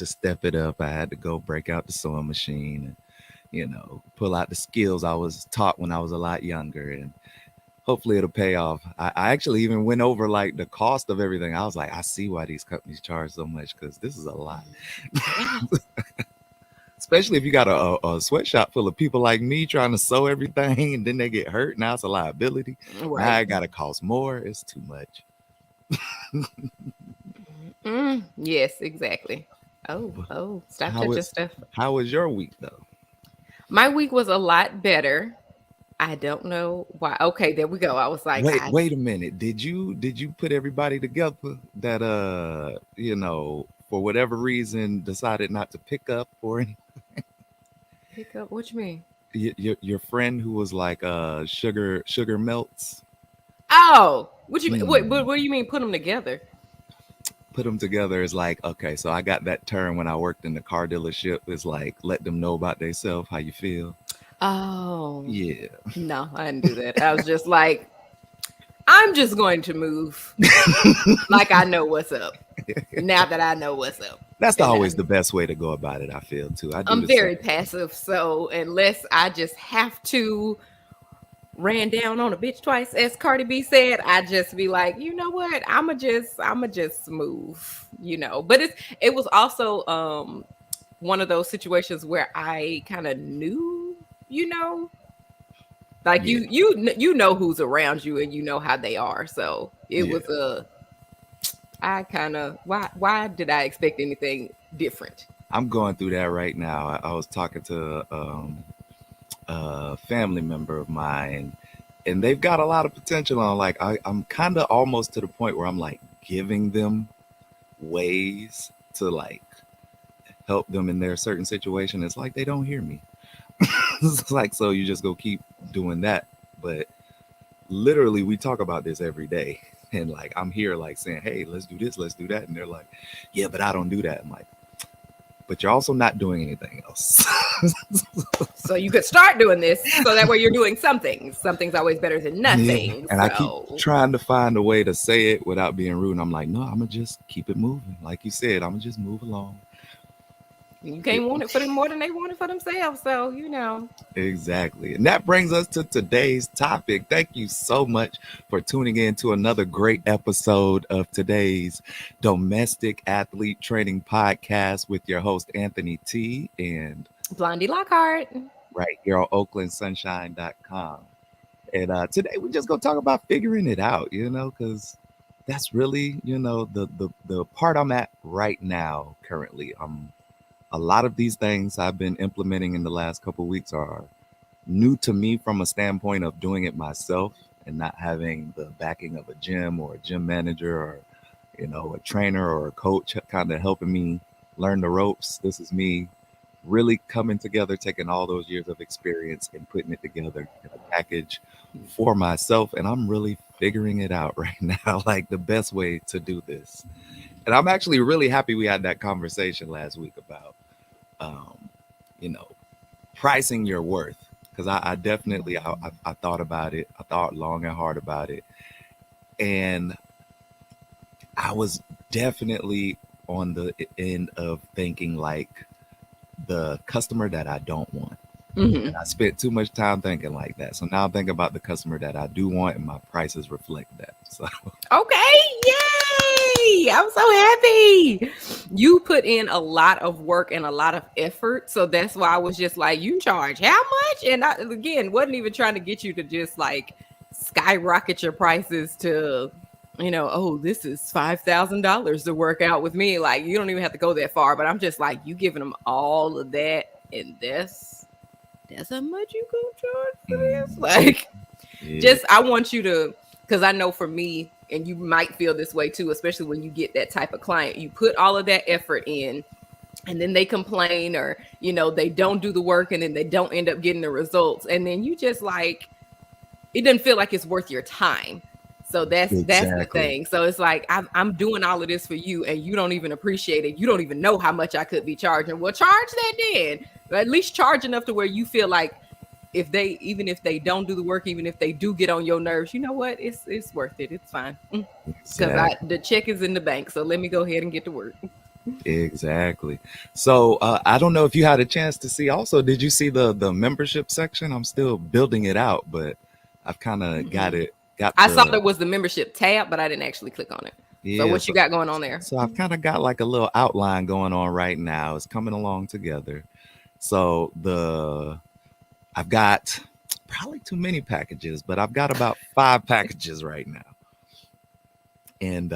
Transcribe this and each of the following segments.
to step it up. I had to go break out the sewing machine and, pull out the skills I was taught when I was a lot younger. And hopefully it'll pay off. I actually even went over like the cost of everything. I was like, I see why these companies charge so much because this is a lot. Especially if you got a sweatshop full of people like me trying to sew everything and then they get hurt. Now it's a liability. Right. Now it got to cost more. It's too much. Yes, exactly. Stop How touching was stuff. how was your week though? My week was a lot better. I don't know why. Okay, there we go. I was like, Wait a minute. Did you put everybody together that for whatever reason decided not to pick up or pick up. What you mean? your friend who was like sugar melts? Oh, what you mean? Hmm. What do you mean? Put them together? Put them together is like, okay, so I got that term when I worked in the car dealership. Is like let them know about themselves, how you feel. Oh, Yeah. no, I didn't do that. I was just like, I'm just going to move like I know what's up. Now that I know what's up, That's and always the best way to go about it, I feel too. I do I'm the same. very passive. So unless I just have to ran down on a bitch twice, as Cardi B said, I just be like, you know what? I'ma just move, But it was also one of those situations where I kind of knew, you know, like Yeah. you know who's around you and you know how they are. So it Yeah. was I kind of why did I expect anything different? I'm going through that right now. I was talking to a family member of mine, and they've got a lot of potential on. Like I'm kind of almost to the point where I'm like giving them ways to like help them in their certain situation. It's like they don't hear me. It's like so you just go keep doing that, but literally we talk about this every day. And like I'm here like saying, hey, let's do this, let's do that. And they're like, yeah, but I don't do that. I'm like, but you're also not doing anything else. So you could start doing this so that way you're doing something. Something's always better than Yeah. nothing. And I keep So trying to find a way to say it without being rude. And I'm like, no, I'm gonna just keep it moving. Like you said, I'm gonna just move along. you Yeah, can't want it for them more than they want it for themselves. So, exactly. And that brings us to today's topic. Thank you so much for tuning in to another great episode of today's Domestic Athlete Training Podcast with your host, Anthony T. And Blondie Lockhart. right here on OaklandSunshine.com. And today we're just gonna talk about figuring it out, because that's really, the part I'm at right now currently. A lot of these things I've been implementing in the last couple of weeks are new to me from a standpoint of doing it myself and not having the backing of a gym or a gym manager or, a trainer or a coach kind of helping me learn the ropes. This is me really coming together, taking all those years of experience and putting it together in a package for myself. And I'm really figuring it out right now, like the best way to do this. And I'm actually really happy we had that conversation last week about, um, you know, pricing your worth. Because I definitely, I thought about it. I thought long and hard about it. And I was definitely on the end of thinking like the customer that I don't want. Hmm. And I spent too much time thinking like that. So now I'm thinking about the customer that I do want, and my prices reflect that. So Okay. Yay. I'm so happy. You put in a lot of work and a lot of effort. So that's why I was just like, you charge how much? And I, again, wasn't even trying to get you to just like skyrocket your prices to, oh, this is $5,000 to work out with me. Like, you don't even have to go that far. But I'm just like, you giving them all of that. And that's how much you gonna charge for this? mm, Like, yeah, just I want you to, because I know for me, and you might feel this way too, especially when you get that type of client, you put all of that effort in and then they complain or they don't do the work and then they don't end up getting the results, and then you just like, it doesn't feel like it's worth your time. So that's the exactly. thing. So it's like I'm doing all of this for you and you don't even appreciate it. You don't even know how much I could be charging. Well, charge that then. At least charge enough to where you feel like, if they don't do the work, even if they do get on your nerves, you know what? It's worth it. It's fine. Because Exactly. the check is in the bank. So let me go ahead and get to work. Exactly. So I don't know if you had a chance to see. Also, did you see the membership section? I'm still building it out, but I've kind of got Mm-mm. it. Got I saw the there was the membership tab, but I didn't actually click on it. So yeah. what you So got going on there? so I've kind of got like a little outline going on right now. It's coming along together. So the I've got probably too many packages, but I've got about 5 packages right now, and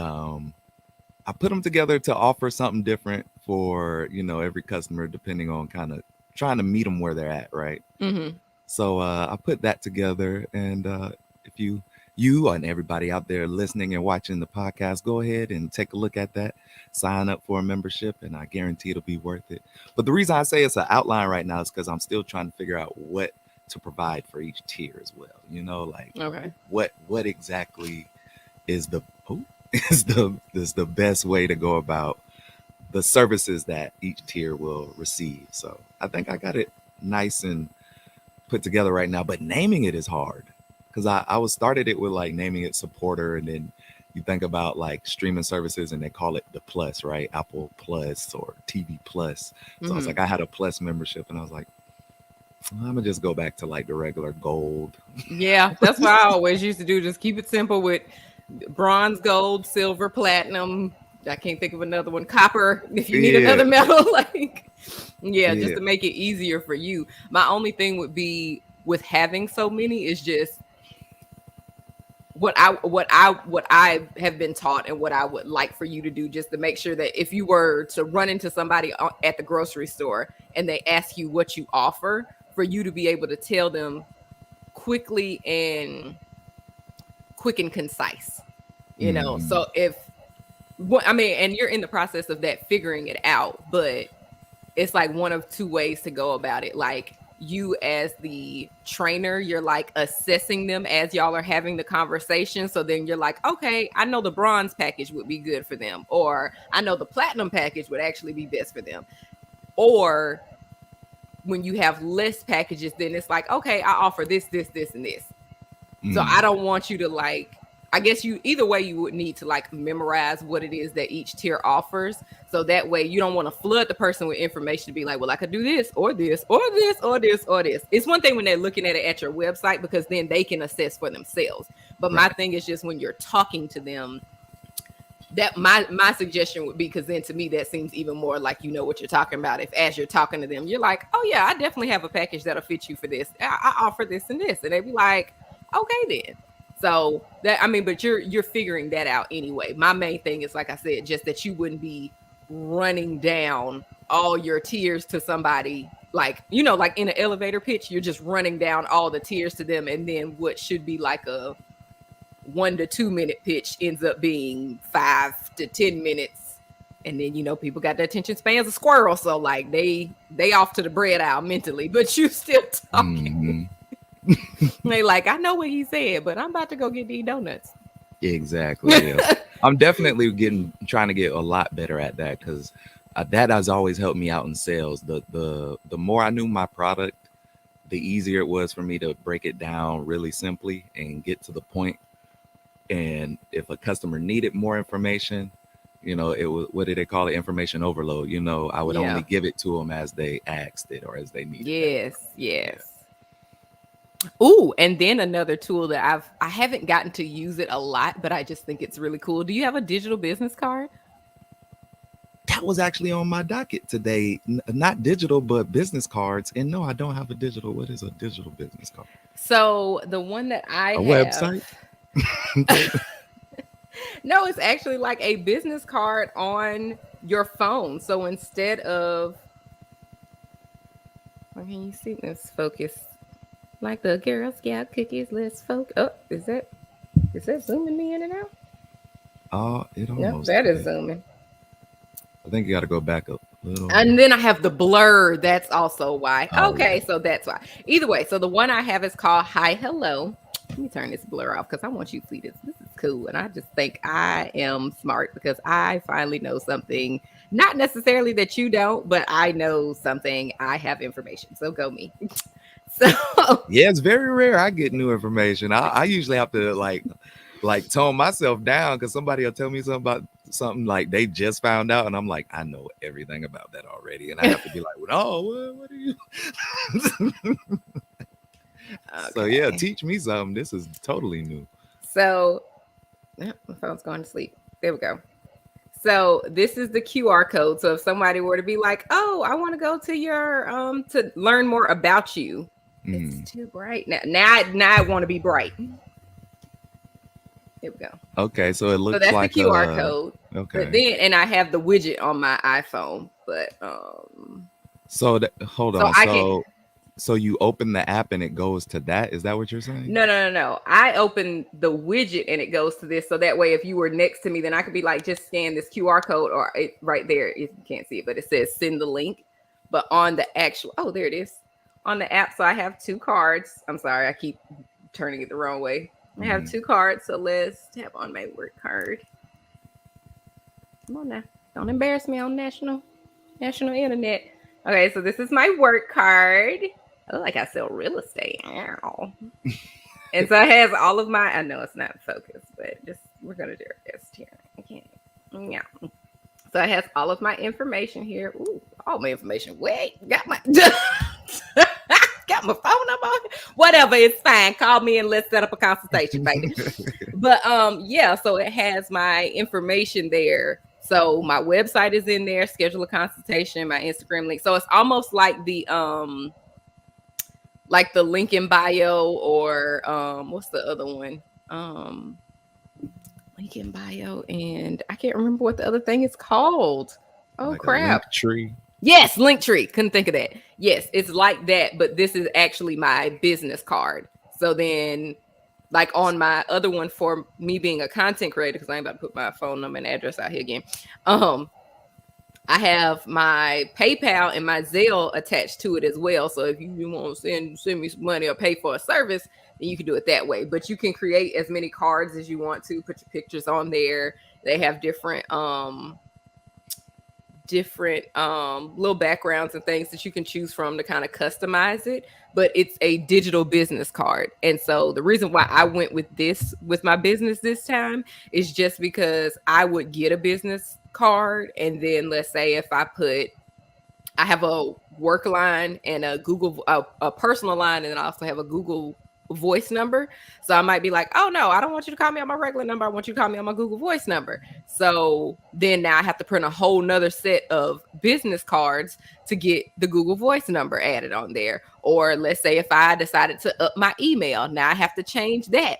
I put them together to offer something different for every customer, depending on kind of trying to meet them where they're at, right? Mm-hmm. So I put that together, and if you and everybody out there listening and watching the podcast, go ahead and take a look at that. Sign up for a membership, and I guarantee it'll be worth it. But the reason I say it's an outline right now is because I'm still trying to figure out what to provide for each tier as well. Like Okay. what exactly is the oh, is the best way to go about the services that each tier will receive. So I think I got it nice and put together right now, but naming it is hard because I was started it with like naming it supporter, and then you think about like streaming services and they call it the plus, right? Apple Plus or TV Plus. So I was Mm-hmm. like, I had a plus membership, and I was like, I'm gonna just go back to like the regular gold. Yeah, that's what I always used to do. Just keep it simple with bronze, gold, silver, platinum. I can't think of another one. Copper, if you need Yeah, another metal. Like, yeah, just yeah. to make it easier for you. My only thing would be with having so many is just what I have been taught and what I would like for you to do, just to make sure that if you were to run into somebody at the grocery store and they ask you what you offer, for you to be able to tell them quickly and quick and concise. Hmm. So if what I mean, and you're in the process of that figuring it out, but it's like one of two ways to go about it. Like, you as the trainer, you're like assessing them as y'all are having the conversation. So then you're like, okay, I know the bronze package would be good for them, or I know the platinum package would actually be best for them. Or when you have less packages, then it's like, okay, I offer this, this, this, and this. So I Mm. don't want you to like, I guess you either way you would need to like memorize what it is that each tier offers. So that way you don't want to flood the person with information to be like, well, I could do this or this or this or this or this. It's one thing when they're looking at it at your website because then they can assess for themselves. But my Right. thing is just when you're talking to them, that my suggestion would be, because then to me that seems even more like you know what you're talking about. If as you're talking to them, you're like, oh yeah, I definitely have a package that'll fit you for this. I offer this and this, and they'd be like, okay then. So that, I mean, but you're figuring that out anyway. My main thing is, like I said, just that you wouldn't be running down all your tiers to somebody, like, like in an elevator pitch, you're just running down all the tiers to them, and then what should be like a 1 to 2 minute pitch ends up being 5 to 10 minutes. And then people got their attention spans of squirrels, so like they off to the bread aisle mentally, but you still talking. Hmm. They like, I know what he said, but I'm about to go get these donuts. Exactly. Yeah. I'm definitely trying to get a lot better at that because that has always helped me out in sales. The more I knew my product, the easier it was for me to break it down really simply and get to the point. And if a customer needed more information, it was, what did they call it? Information overload. I would only Yeah. give it to them as they asked it or as they needed that Yes, information. Yeah. yes. Ooh, and then another tool that I haven't gotten to use it a lot, but I just think it's really cool. Do you have a digital business card? That was actually on my docket today. Not digital, but business cards. And no, I don't have a digital. What is a digital business card? So the one that I A have, website? no, it's actually like a business card on your phone. So instead of, well, can you see? Let's focus. Like the Girl Scout cookies. Let's focus. Oh, is that zooming me in and out? Oh, it Yep, almost that is did. zooming. I think you got to go back a little. And then I have the blur. That's also why. Oh, yeah. Okay, so that's why. Either way, so the one I have is called Hi Hello. Let me turn this blur off because I want you to see this. This is cool. And I just think I am smart because I finally know something. Not necessarily that you don't, but I know something. I have information. So go me. So Yeah, it's very rare I get new information. I usually have to like tone myself down because somebody will tell me something about something like they just found out, and I'm like, I know everything about that already, and I have to be like, oh, what are you? So yeah, Okay. teach me something. This is totally new. So my phone's going to sleep. There we go. So this is the QR code. So if somebody were to be like, "Oh, I want to go to your to learn more about you," it's Mm. too bright now. Now I want to be bright. Here we go. Okay, so it So looks that's the like QR code. But okay. then, and I have the widget on my iPhone. But So hold so on. I can So you open the app and it goes to that. Is that what you're saying? no. I open the widget and it goes to this. So that way, if you were next to me, then I could be like, just scan this QR code or it right there. If you can't see it, but it says send the link. But on the actual, oh, there it is on the app. So I have two cards. I'm sorry, I keep turning it the wrong way. I have Hmm. two cards. So let's tap on my work card. Come on now. Don't embarrass me on national internet. Okay, so this is my work card. Oh, like I sell real estate. Ow. And so it has all of my. I know it's not focused, but just we're gonna do our best here. Okay. Yeah. So it has all of my information here. Ooh, all my information. Wait, got my got my phone number. Whatever, it's fine. Call me and let's set up a consultation, baby. But yeah, so it has my information there. So my website is in there, schedule a consultation, my Instagram link. So it's almost like the link in bio or what's the other one? Um link in bio, and I can't remember what the other thing is called. Oh Like a link crap. tree. Yes, Linktree. Couldn't think of that. Yes, it's like that, but this is actually my business card. So then, like on my other one for me being a content creator, because I ain't about to put my phone number and address out here again. Um, I have my PayPal and my Zelle attached to it as well. So if you want to send me some money or pay for a service, then you can do it that way. But you can create as many cards as you want to, put your pictures on there. They have different little backgrounds and things that you can choose from to kind of customize it, but it's a digital business card. And so the reason why I went with this with my business this time is just because I would get a business card, and then let's say if I have a work line and a a personal line, and then I also have a Google voice number. So I might be like, oh no, I don't want you to call me on my regular number. I want you to call me on my Google voice number. So then now I have to print a whole nother set of business cards to get the Google voice number added on there. Or let's say if I decided to up my email, now I have to change that.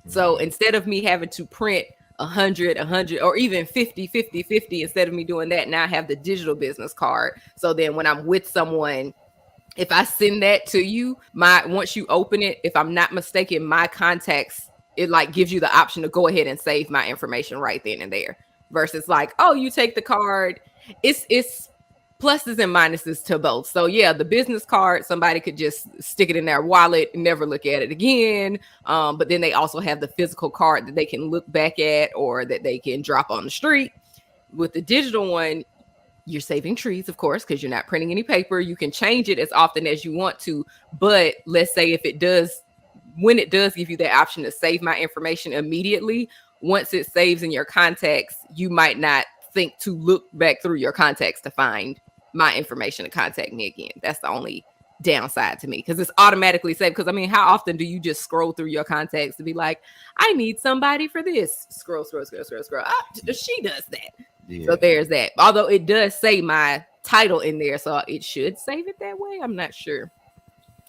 So Right. instead of me having to print 100, or even 50, 50, 50, instead of me doing that, now I have the digital business card. So then when I'm with someone, if I send that to you, once you open it, if I'm not mistaken, my contacts, it like gives you the option to go ahead and save my information right then and there. Versus like, oh, you take the card. It's pluses and minuses to both. So yeah, the business card, somebody could just stick it in their wallet and never look at it again. But then they also have the physical card that they can look back at or that they can drop on the street. With the digital one, you're saving trees, of course, because you're not printing any paper. You can change it as often as you want to. But let's say if it does, when it does give you the option to save my information immediately, once it saves in your contacts, you might not think to look back through your contacts to find my information to contact me again. That's the only downside to me, because it's automatically saved. Because I mean, how often do you just scroll through your contacts to be like, I need somebody for this? Scroll. She does that. So Yeah. there's that. Although it does say my title in there, so it should save it that way. I'm not sure,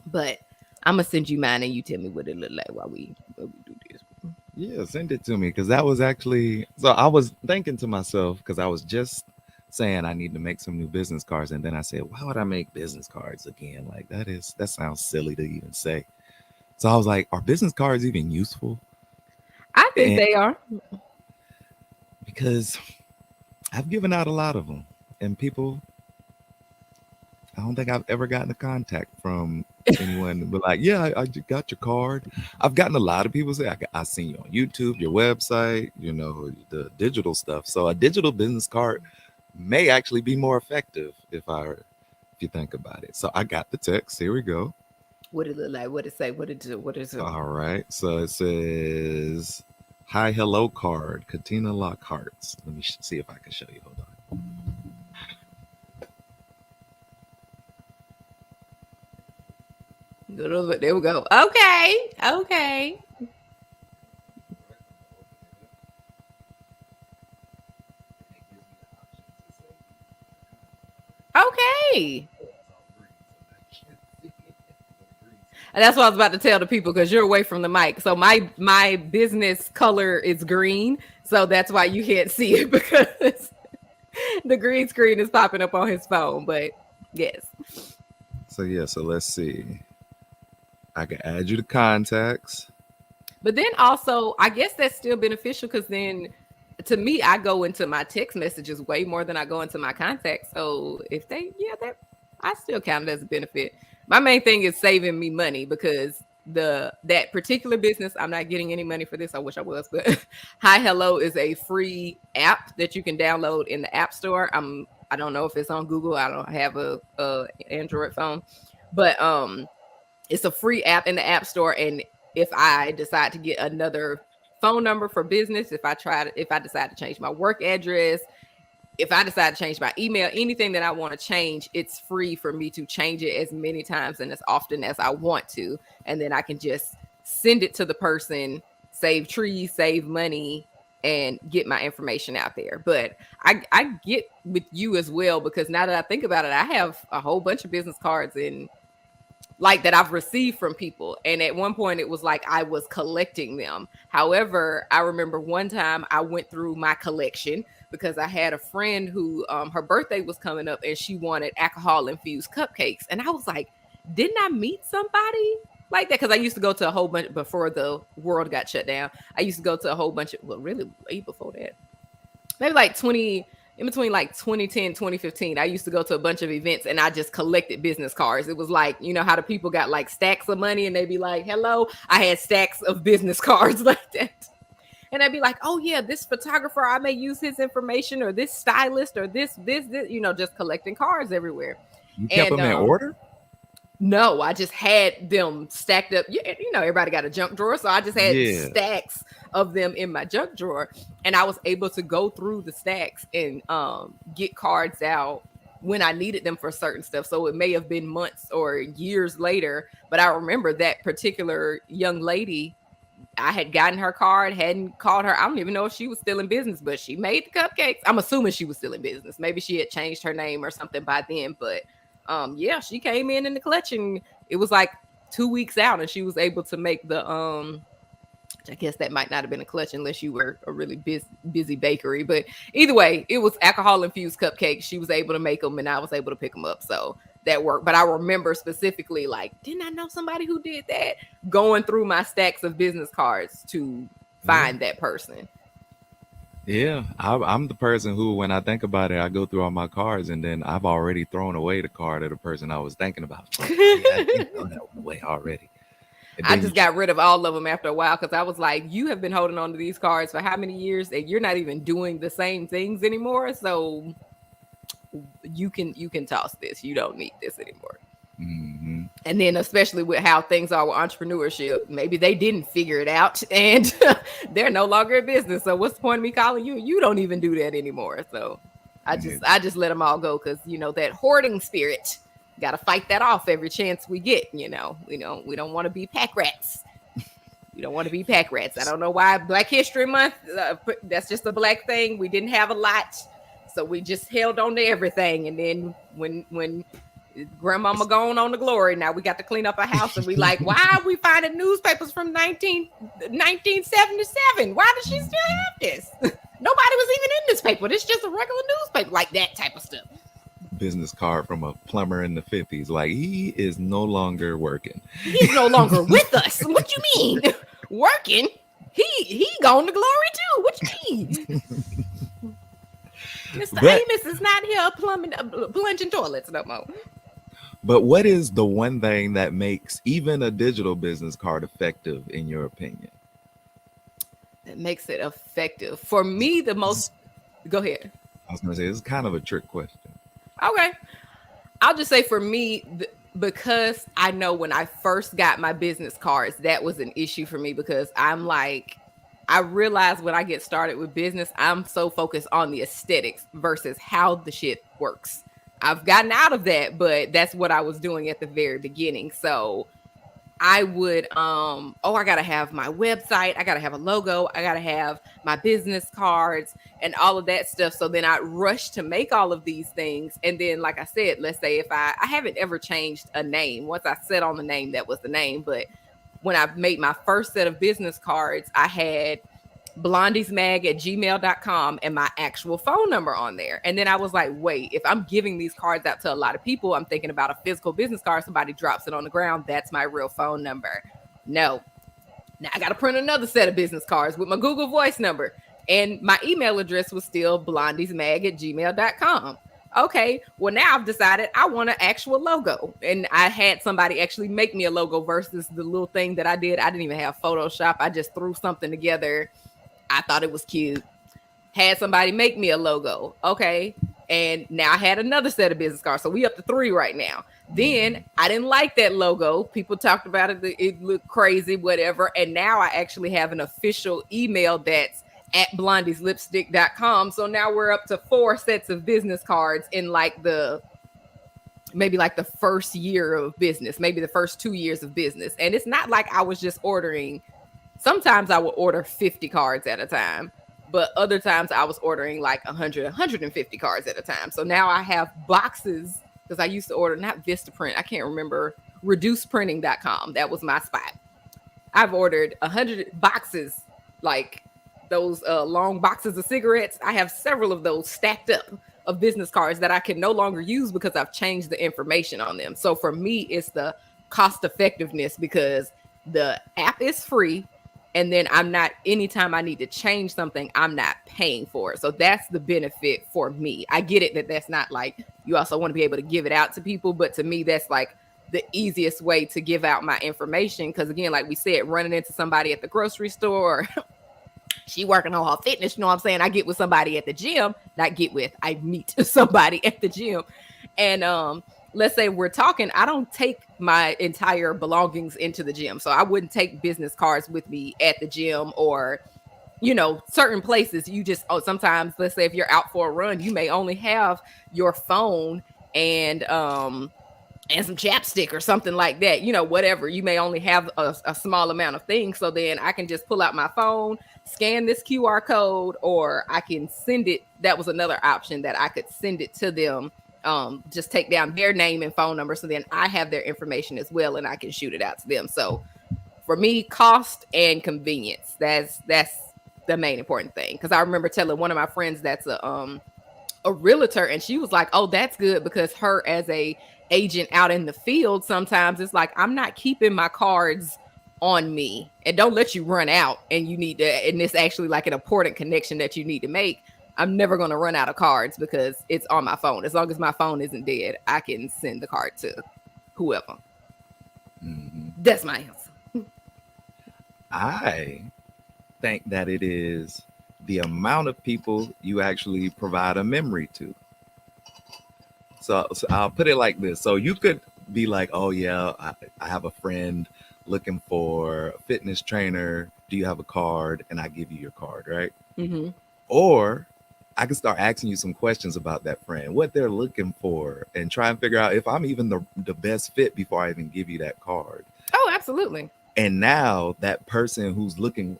but I'm gonna send you mine and you tell me what it look like while we do this. Yeah, send it to me because that was actually so I was thinking to myself because I was just saying I need to make some new business cards, and then I said, why would I make business cards again? Like that sounds silly to even say. So I was like, are business cards even useful? I think And they are. because I've given out a lot of them, and people, I don't think I've ever gotten a contact from anyone but like, yeah, I just got your card. I've gotten a lot of people say, I seen you on YouTube, your website, the digital stuff. So a digital business card may actually be more effective if you think about it. So I got the text. Here we go. What it look like? What it say? What it do? What is it? All right. So it says Hi Hello card, Katina Lockhart's. Let me see if I can show you. Hold on. There we go. Okay. Okay. Okay. And that's what I was about to tell the people because you're away from the mic. So my business color is green, so that's why you can't see it because the green screen is popping up on his phone. But yes, So yeah, so let's see. I can add you to contacts. but then also I guess that's still beneficial because then to me I go into my text messages way more than I go into my contacts. So if they that I still count it as a benefit. My main thing is saving me money because that particular business, I'm not getting any money for this. I wish I was, but Hi Hello is a free app that you can download in the App Store. I don't know if it's on Google. I don't have a Android phone, but it's a free app in the App Store. And if I decide to get another phone number for business, if I decide to change my work address, if I decide to change my email, anything that I want to change, it's free for me to change it as many times and as often as I want to. And then I can just send it to the person, save trees, save money, and get my information out there. But I get with you as well because now that I think about it, I have a whole bunch of business cards and like that I've received from people. And at one point it was like I was collecting them. However, I remember one time I went through my collection because I had a friend who her birthday was coming up and she wanted alcohol infused cupcakes. And I was like, didn't I meet somebody like that? Because I used to go to a whole bunch before the world got shut down. I used to go to a whole bunch of, well, really way before that. Maybe like 20, in between like 2010 2015, I used to go to a bunch of events and I just collected business cards. It was like, you know how the people got like stacks of money and they'd be like, hello, I had stacks of business cards like that. And I'd be like, oh yeah, this photographer, I may use his information, or this stylist, or this, just collecting cards everywhere. You kept And them in order? no, I just had them stacked up. Everybody got a junk drawer. So I just had Yeah. stacks of them in my junk drawer. And I was able to go through the stacks and get cards out when I needed them for certain stuff. So it may have been months or years later. But I remember that particular young lady. I had gotten her card, hadn't called her. I don't even know if she was still in business, but she made the cupcakes. I'm assuming she was still in business. Maybe she had changed her name or something by then. But yeah, she came in the collection. It was like 2 weeks out, and she was able to make the I guess that might not have been a clutch unless you were a really busy bakery. But either way, it was alcohol infused cupcakes. She was able to make them, and I was able to pick them up. So that worked. But I remember specifically, like, didn't I know somebody who did that? Going through my stacks of business cards to find that person. Yeah, I'm the person who, when I think about it, I go through all my cards, and then I've already thrown away the card of the person I was thinking about. Like, oh, yeah, I did throw that one away already. And I then you, just got rid of all of them after a while because I was like, you have been holding on to these cards for how many years and you're not even doing the same things anymore. So you can toss this. You don't need this anymore. hmm And then especially with how things are with entrepreneurship, maybe they didn't figure it out and they're no longer in business. So what's the point of me calling you? You don't even do that anymore. So I just let them all go because that hoarding spirit. Got to fight that off every chance we get. We don't want to be pack rats. We don't want to be pack rats. I don't know why Black History Month. That's just a black thing. We didn't have a lot, so we just held on to everything. And then when grandmama gone on to glory, now we got to clean up our house, and we like, why are we finding newspapers from 1977? Why does she still have this? Nobody was even in this paper. This is just a regular newspaper, like that type of stuff. business card from a plumber in the 50s. Like, he is no longer working. He's no longer with us. What you mean? Working? He gone to glory too. What you mean? Mr. But Amos is not here plunging toilets no more. but what is the one thing that makes even a digital business card effective in your opinion? That makes it effective. For me, the most. Go ahead. I was gonna say this is kind of a trick question. Okay. I'll just say for me, because I know when I first got my business cards, that was an issue for me because I'm like, I realize when I get started with business, I'm so focused on the aesthetics versus how the shit works. I've gotten out of that, but that's what I was doing at the very beginning. So I would I got to have my website, I got to have a logo, I got to have my business cards and all of that stuff. So then I rush to make all of these things, and then like I said, let's say if I haven't ever changed a name. Once I set on the name, that was the name, but when I made my first set of business cards, I had blondiesmag at gmail.com and my actual phone number on there. And then I was like, wait, if I'm giving these cards out to a lot of people, I'm thinking about a physical business card, somebody drops it on the ground, that's my real phone number. No. Now I got to print another set of business cards with my Google Voice number. And my email address was still blondiesmag at gmail.com. Okay, well, now I've decided I want an actual logo. And I had somebody actually make me a logo versus the little thing that I did. I didn't even have Photoshop. I just threw something together. I thought it was cute. Had somebody make me a logo. Okay. And now I had another set of business cards. So we up to 3 right now. Then I didn't like that logo. People talked about it. It looked crazy, whatever. And now I actually have an official email that's at blondieslipstick.com. So now we're up to 4 sets of business cards in like maybe like the first year of business, maybe the first 2 years of business. And it's not like I was just ordering. Sometimes I would order 50 cards at a time, but other times I was ordering like 100, 150 cards at a time. So now I have boxes because I used to order not Vistaprint. I can't remember, reduceprinting.com. That was my spot. I've ordered 100 boxes, like those long boxes of cigarettes. I have several of those stacked up of business cards that I can no longer use because I've changed the information on them. So for me, it's the cost effectiveness because the app is free. And then I'm not, anytime I need to change something, I'm not paying for it. So that's the benefit for me. I get it that that's not like, you also want to be able to give it out to people. But to me, that's like the easiest way to give out my information. Because again, like we said, running into somebody at the grocery store, she working on her fitness, you know what I'm saying? I get with somebody at the gym, I meet somebody at the gym. And let's say we're talking, I don't take my entire belongings into the gym. So I wouldn't take business cards with me at the gym or, certain places. You just, sometimes, let's say if you're out for a run, you may only have your phone and some chapstick or something like that, whatever. You may only have a small amount of things. So then I can just pull out my phone, scan this QR code, or I can send it. That was another option that I could send it to them. Just take down their name and phone number. So then I have their information as well and I can shoot it out to them. So for me, cost and convenience, that's the main important thing. Cause I remember telling one of my friends that's a realtor, and she was like, oh, that's good because her as a agent out in the field, sometimes it's like, I'm not keeping my cards on me, and don't let you run out and you need to, and it's actually like an important connection that you need to make. I'm never going to run out of cards because it's on my phone. As long as my phone isn't dead, I can send the card to whoever. That's my answer. I think that it is the amount of people you actually provide a memory to. So I'll put it like this. So you could be like, oh, yeah, I have a friend looking for a fitness trainer. Do you have a card? And I give you your card, right? Mm-hmm. Or I can start asking you some questions about that friend, what they're looking for, and try and figure out if I'm even the best fit before I even give you that card. Oh, absolutely. And now that person who's looking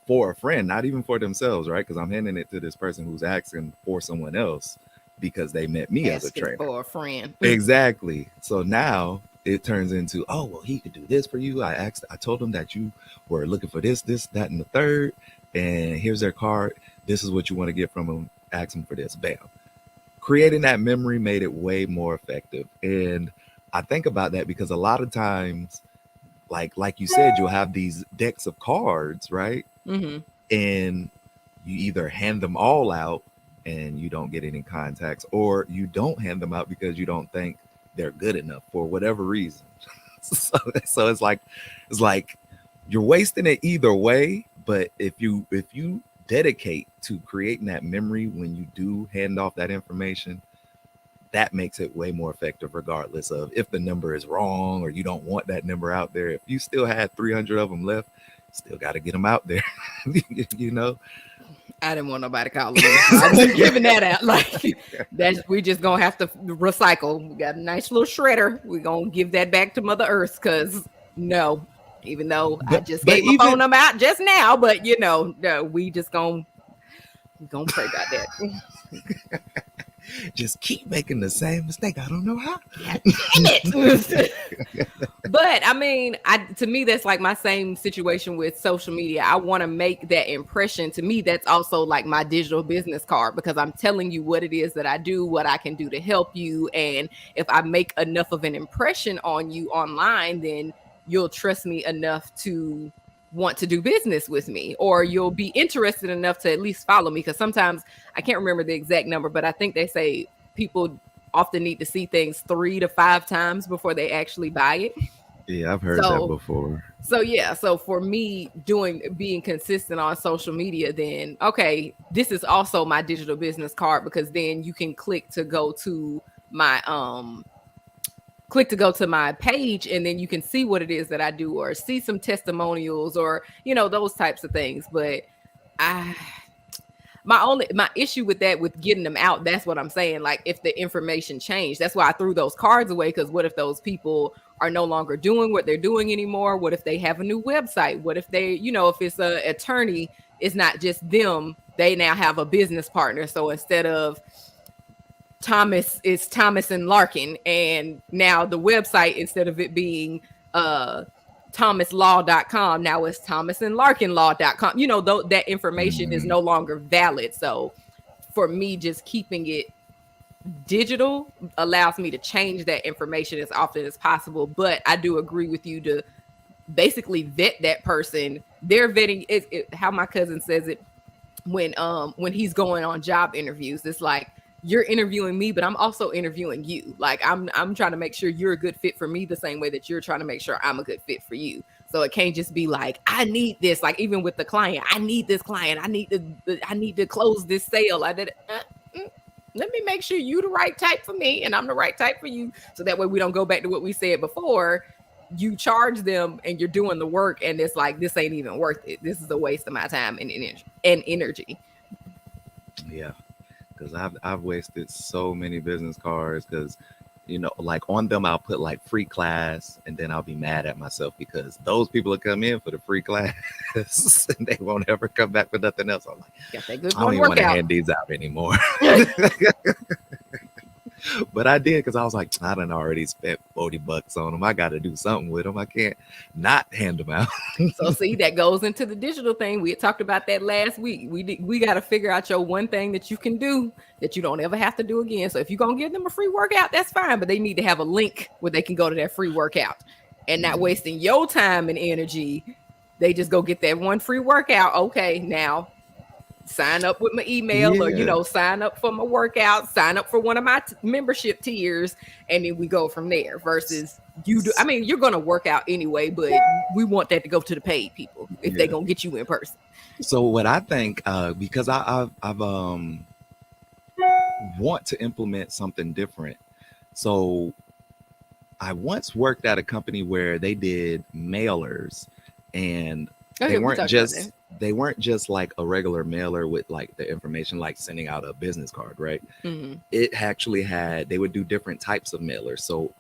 for a friend, not even for themselves, right? Because I'm handing it to this person who's asking for someone else because they met me as a trainer. For a friend. Exactly. So now it turns into, oh, well, he could do this for you. I told him that you were looking for this, that, and the third. And here's their card. This is what you want to get from them. Ask them for this. Bam. Creating that memory made it way more effective. And I think about that because a lot of times, like you said, you'll have these decks of cards, right? Mm-hmm. And you either hand them all out and you don't get any contacts, or you don't hand them out because you don't think they're good enough for whatever reason. so it's like you're wasting it either way. But if you dedicate to creating that memory when you do hand off that information, that makes it way more effective, regardless of if the number is wrong or you don't want that number out there. If you still had 300 of them left, still got to get them out there. you know. I didn't want nobody calling me, so I'm just giving that out. Like that's we just gonna have to recycle. We got a nice little shredder. We're gonna give that back to Mother Earth because no, even though I just But gave my phone even number out just now, but no, we just gonna pray about that. just keep making the same mistake. I don't know how. God damn it. But I mean, to me, that's like my same situation with social media. I want to make that impression. To me, that's also like my digital business card because I'm telling you what it is that I do, what I can do to help you. And if I make enough of an impression on you online, then you'll trust me enough to want to do business with me, or you'll be interested enough to at least follow me. Because sometimes I can't remember the exact number, but I think they say people often need to see things 3 to 5 times before they actually buy it. Yeah, I've heard that So before. so for me being consistent on social media, then okay, this is also my digital business card because then you can click to go to my page and then you can see what it is that I do or see some testimonials or those types of things. But I my issue with that, with getting them out, that's what I'm saying. Like if the information changed, that's why I threw those cards away. Because what if those people are no longer doing what they're doing anymore? What if they have a new website? What if they, if it's a attorney, it's not just them, they now have a business partner. So instead of Thomas, it's Thomas and Larkin, and now the website, instead of it being thomaslaw.com, now it's thomasandlarkinlaw.com. That information is no longer valid. So for me, just keeping it digital allows me to change that information as often as possible. But I do agree with you to basically vet that person. They're vetting how my cousin says it when he's going on job interviews. It's like, you're interviewing me, but I'm also interviewing you. Like I'm trying to make sure you're a good fit for me the same way that you're trying to make sure I'm a good fit for you. So it can't just be like, I need this. Like even with the client, I need this client. I need to close this sale. Let me make sure you the right type for me and I'm the right type for you. So that way we don't go back to what we said before. You charge them and you're doing the work and it's like, this ain't even worth it. This is a waste of my time and energy. Yeah. Because I've wasted so many business cards because, like on them, I'll put like free class and then I'll be mad at myself because those people will come in for the free class and they won't ever come back for nothing else. I'm like, I don't even want to hand these out anymore. But I did because I was like, I done already spent $40 on them. I got to do something with them. I can't not hand them out. So see, that goes into the digital thing. We had talked about that last week. We got to figure out your one thing that you can do that you don't ever have to do again. So if you're going to give them a free workout, that's fine. But they need to have a link where they can go to that free workout and not wasting your time and energy. They just go get that one free workout. Okay, now sign up with my email or sign up for my workout, sign up for one of my membership tiers, and then we go from there. Versus you're gonna work out anyway, but we want that to go to the paid people if they're gonna get you in person. So what I think, because I've want to implement something different. So I once worked at a company where they did mailers, and they weren't just like a regular mailer with like the information, like sending out a business card, right? Mm-hmm. It actually they would do different types of mailers. So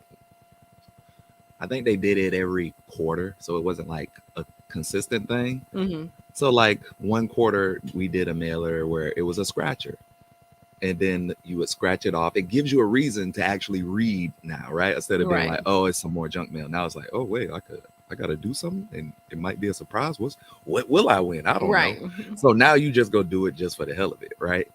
I think they did it every quarter. So it wasn't like a consistent thing. Mm-hmm. So like one quarter we did a mailer where it was a scratcher. And then you would scratch it off. It gives you a reason to actually read now, right? Instead of being like, oh, it's some more junk mail. Now it's like, oh, wait, I got to do something and it might be a surprise. What will I win? I don't know. So now you just go do it just for the hell of it, right?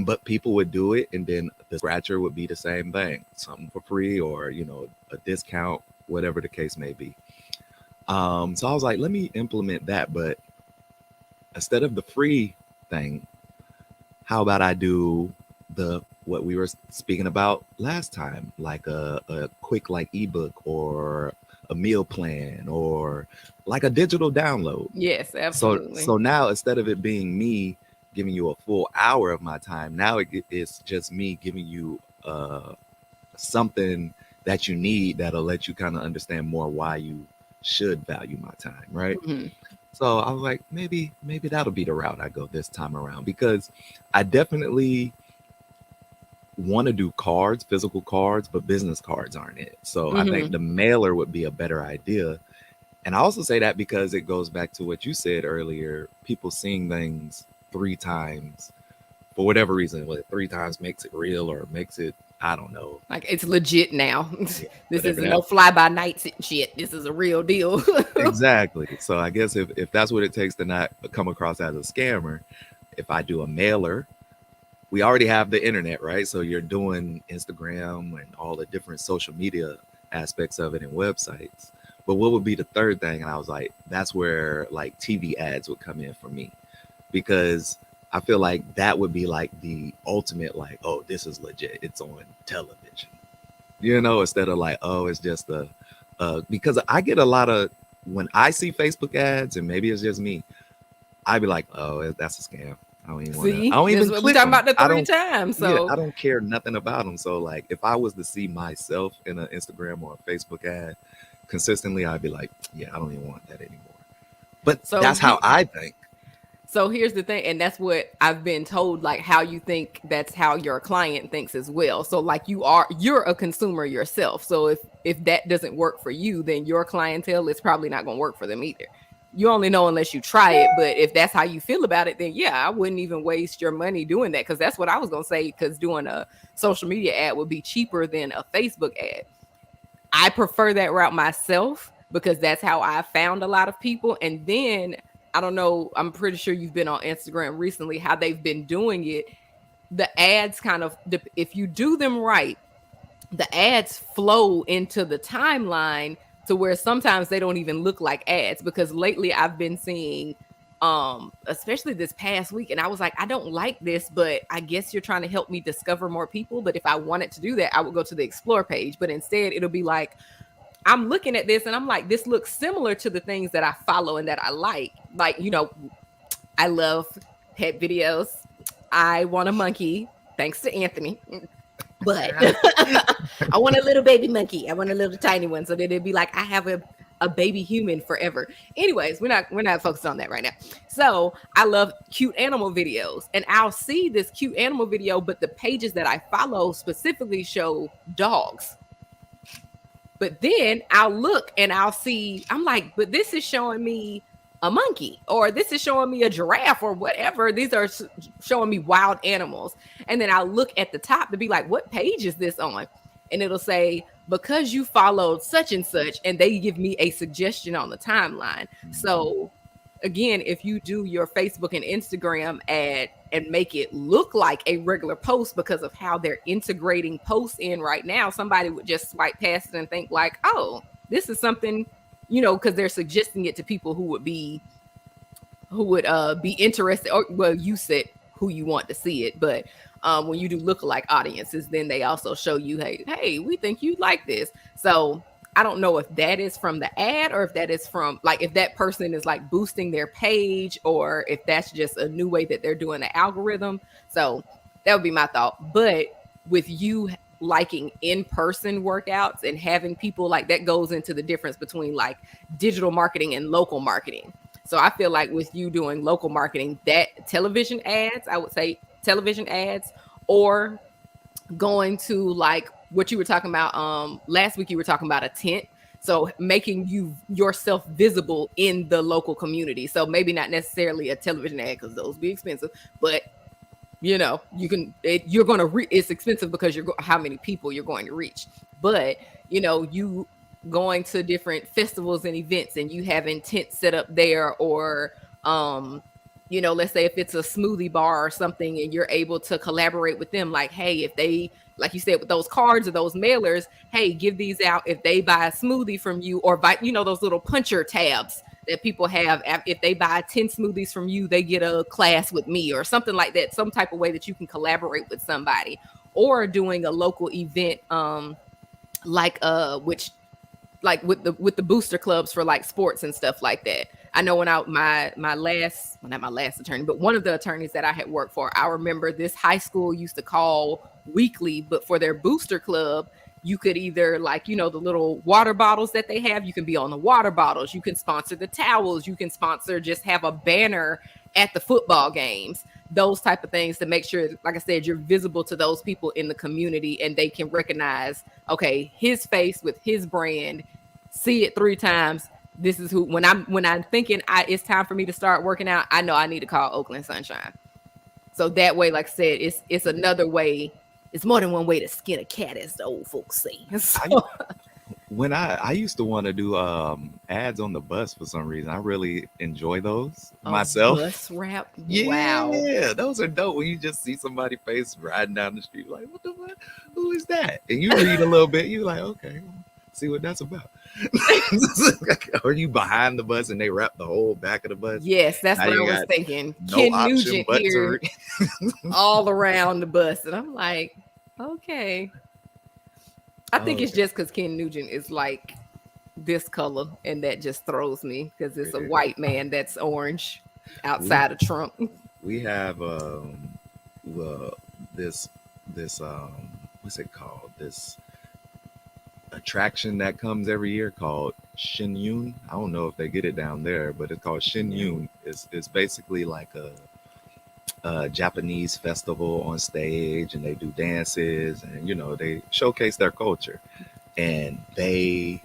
But people would do it, and then the scratcher would be the same thing, something for free or, a discount, whatever the case may be. So I was like, let me implement that. But instead of the free thing, how about I do what we were speaking about last time, like a quick ebook or a meal plan or like a digital download. Yes, absolutely. So now instead of it being me giving you a full hour of my time, now it's just me giving you something that you need that'll let you kind of understand more why you should value my time, right? Mm-hmm. So I was like, maybe that'll be the route I go this time around, because I definitely want to do cards, physical cards, but business cards aren't it. So I think Mm-hmm. the mailer would be a better idea. And I also say that because it goes back to what you said earlier, people seeing things 3 times for whatever reason, whether 3 times makes it real or makes it, I don't know, Like it's legit now. yeah, This whatever isn't that. no fly by night shit. This is a real deal. Exactly. So I guess if that's what it takes to not come across as a scammer, if I do a mailer, we already have the internet, right? So you're doing Instagram and all the different social media aspects of it and websites. But what would be the third thing? And I was like, that's where like TV ads would come in for me, because I feel like that would be like the ultimate, like, oh, this is legit. It's on television, instead of like, oh, it's just because I get a lot of, when I see Facebook ads, and maybe it's just me, I'd be like, oh, that's a scam. I See, don't this is even what we click talking them. about the I three don't, times. yeah, So I don't care nothing about them. So like, if I was to see myself in an Instagram or a Facebook ad consistently, I'd be like, yeah, I don't even want that anymore. But so that's how he I think. So here's the thing, and that's what I've been told, like how you think that's how your client thinks as well. So like you're a consumer yourself. So if that doesn't work for you, then your clientele is probably not going to work for them either. You only know unless you try it, but if that's how you feel about it, then yeah, I wouldn't even waste your money doing that, cuz that's what I was going to say, cuz doing a social media ad would be cheaper than a Facebook ad. I prefer that route myself because that's how I found a lot of people. And then I don't know, I'm pretty sure you've been on Instagram recently, how they've been doing it. The ads kind of, if you do them right, the ads flow into the timeline to where sometimes they don't even look like ads, because lately I've been seeing especially this past week, and I was like, I don't like this, but I guess you're trying to help me discover more people. But if I wanted to do that, I would go to the explore page, but instead it'll be like, I'm looking at this and I'm like, this looks similar to the things that I follow and that I like. Like, I love pet videos. I want a monkey, thanks to Anthony. But I want a little baby monkey. I want a little tiny one. So that it'd be like I have a baby human forever. Anyways, we're not focused on that right now. So I love cute animal videos. And I'll see this cute animal video, but the pages that I follow specifically show dogs. But then I'll look and I'll see, I'm like, but this is showing me a monkey, or this is showing me a giraffe, or whatever. These are showing me wild animals. And then I'll look at the top to be like, what page is this on? And it'll say, because you followed such and such, and they give me a suggestion on the timeline. So again, if you do your Facebook and Instagram ad and make it look like a regular post because of how they're integrating posts in right now, somebody would just swipe past it and think like, oh, this is something, because they're suggesting it to people who would be interested, or well, you said who you want to see it, but when you do lookalike audiences, then they also show you, hey, we think you like this. So I don't know if that is from the ad, or if that is from, like, if that person is like boosting their page, or if that's just a new way that they're doing the algorithm. So that would be my thought. But with you liking in-person workouts and having people, like, that goes into the difference between like digital marketing and local marketing. So I feel like with you doing local marketing, that television ads, I would say television ads, or going to like what you were talking about last week, you were talking about a tent. So making yourself visible in the local community. So maybe not necessarily a television ad, because those be expensive, but you're going to it's expensive because how many people you're going to reach. But you going to different festivals and events, and you having tents set up there, or let's say if it's a smoothie bar or something, and you're able to collaborate with them, like, hey, if they, like you said, with those cards or those mailers, hey, give these out if they buy a smoothie from you, or buy, those little puncher tabs that people have. If they buy 10 smoothies from you, they get a class with me, or something like that. Some type of way that you can collaborate with somebody, or doing a local event, like which, like with the booster clubs for like sports and stuff like that. I know when my last, well, not my last attorney, but one of the attorneys that I had worked for, I remember this high school used to call weekly, but for their booster club, You could either, like, the little water bottles that they have, you can be on the water bottles, you can sponsor the towels, you can sponsor, just have a banner at the football games, those type of things, to make sure, like I said, you're visible to those people in the community and they can recognize, okay, his face with his brand, see it 3 times. This is who, when I'm thinking it's time for me to start working out, I know I need to call Oakland Sunshine. So that way, like I said, it's another way. It's more than one way to skin a cat, as the old folks say. So, When I used to want to do ads on the bus for some reason. I really enjoy those myself. bus rap. Wow. Yeah, those are dope. When you just see somebody's face riding down the street, like, what the fuck? Who is that? And you read a little bit, you're like, okay, see what that's about. Or you behind the bus and they wrap the whole back of the bus. Yes, that's Now what I you was got thinking. no Ken option Nugent but to here read. all around the bus. And I'm like, okay. I think it's Okay. just because Ken Nugent is like this color, and that just throws me because it's a white man that's orange outside of Trump. We have this what's it called? This attraction that comes every year called Shin Yun. I don't know if they get it down there, but it's called Shin Yun. It's basically like a Japanese festival on stage, and they do dances, and they showcase their culture, and they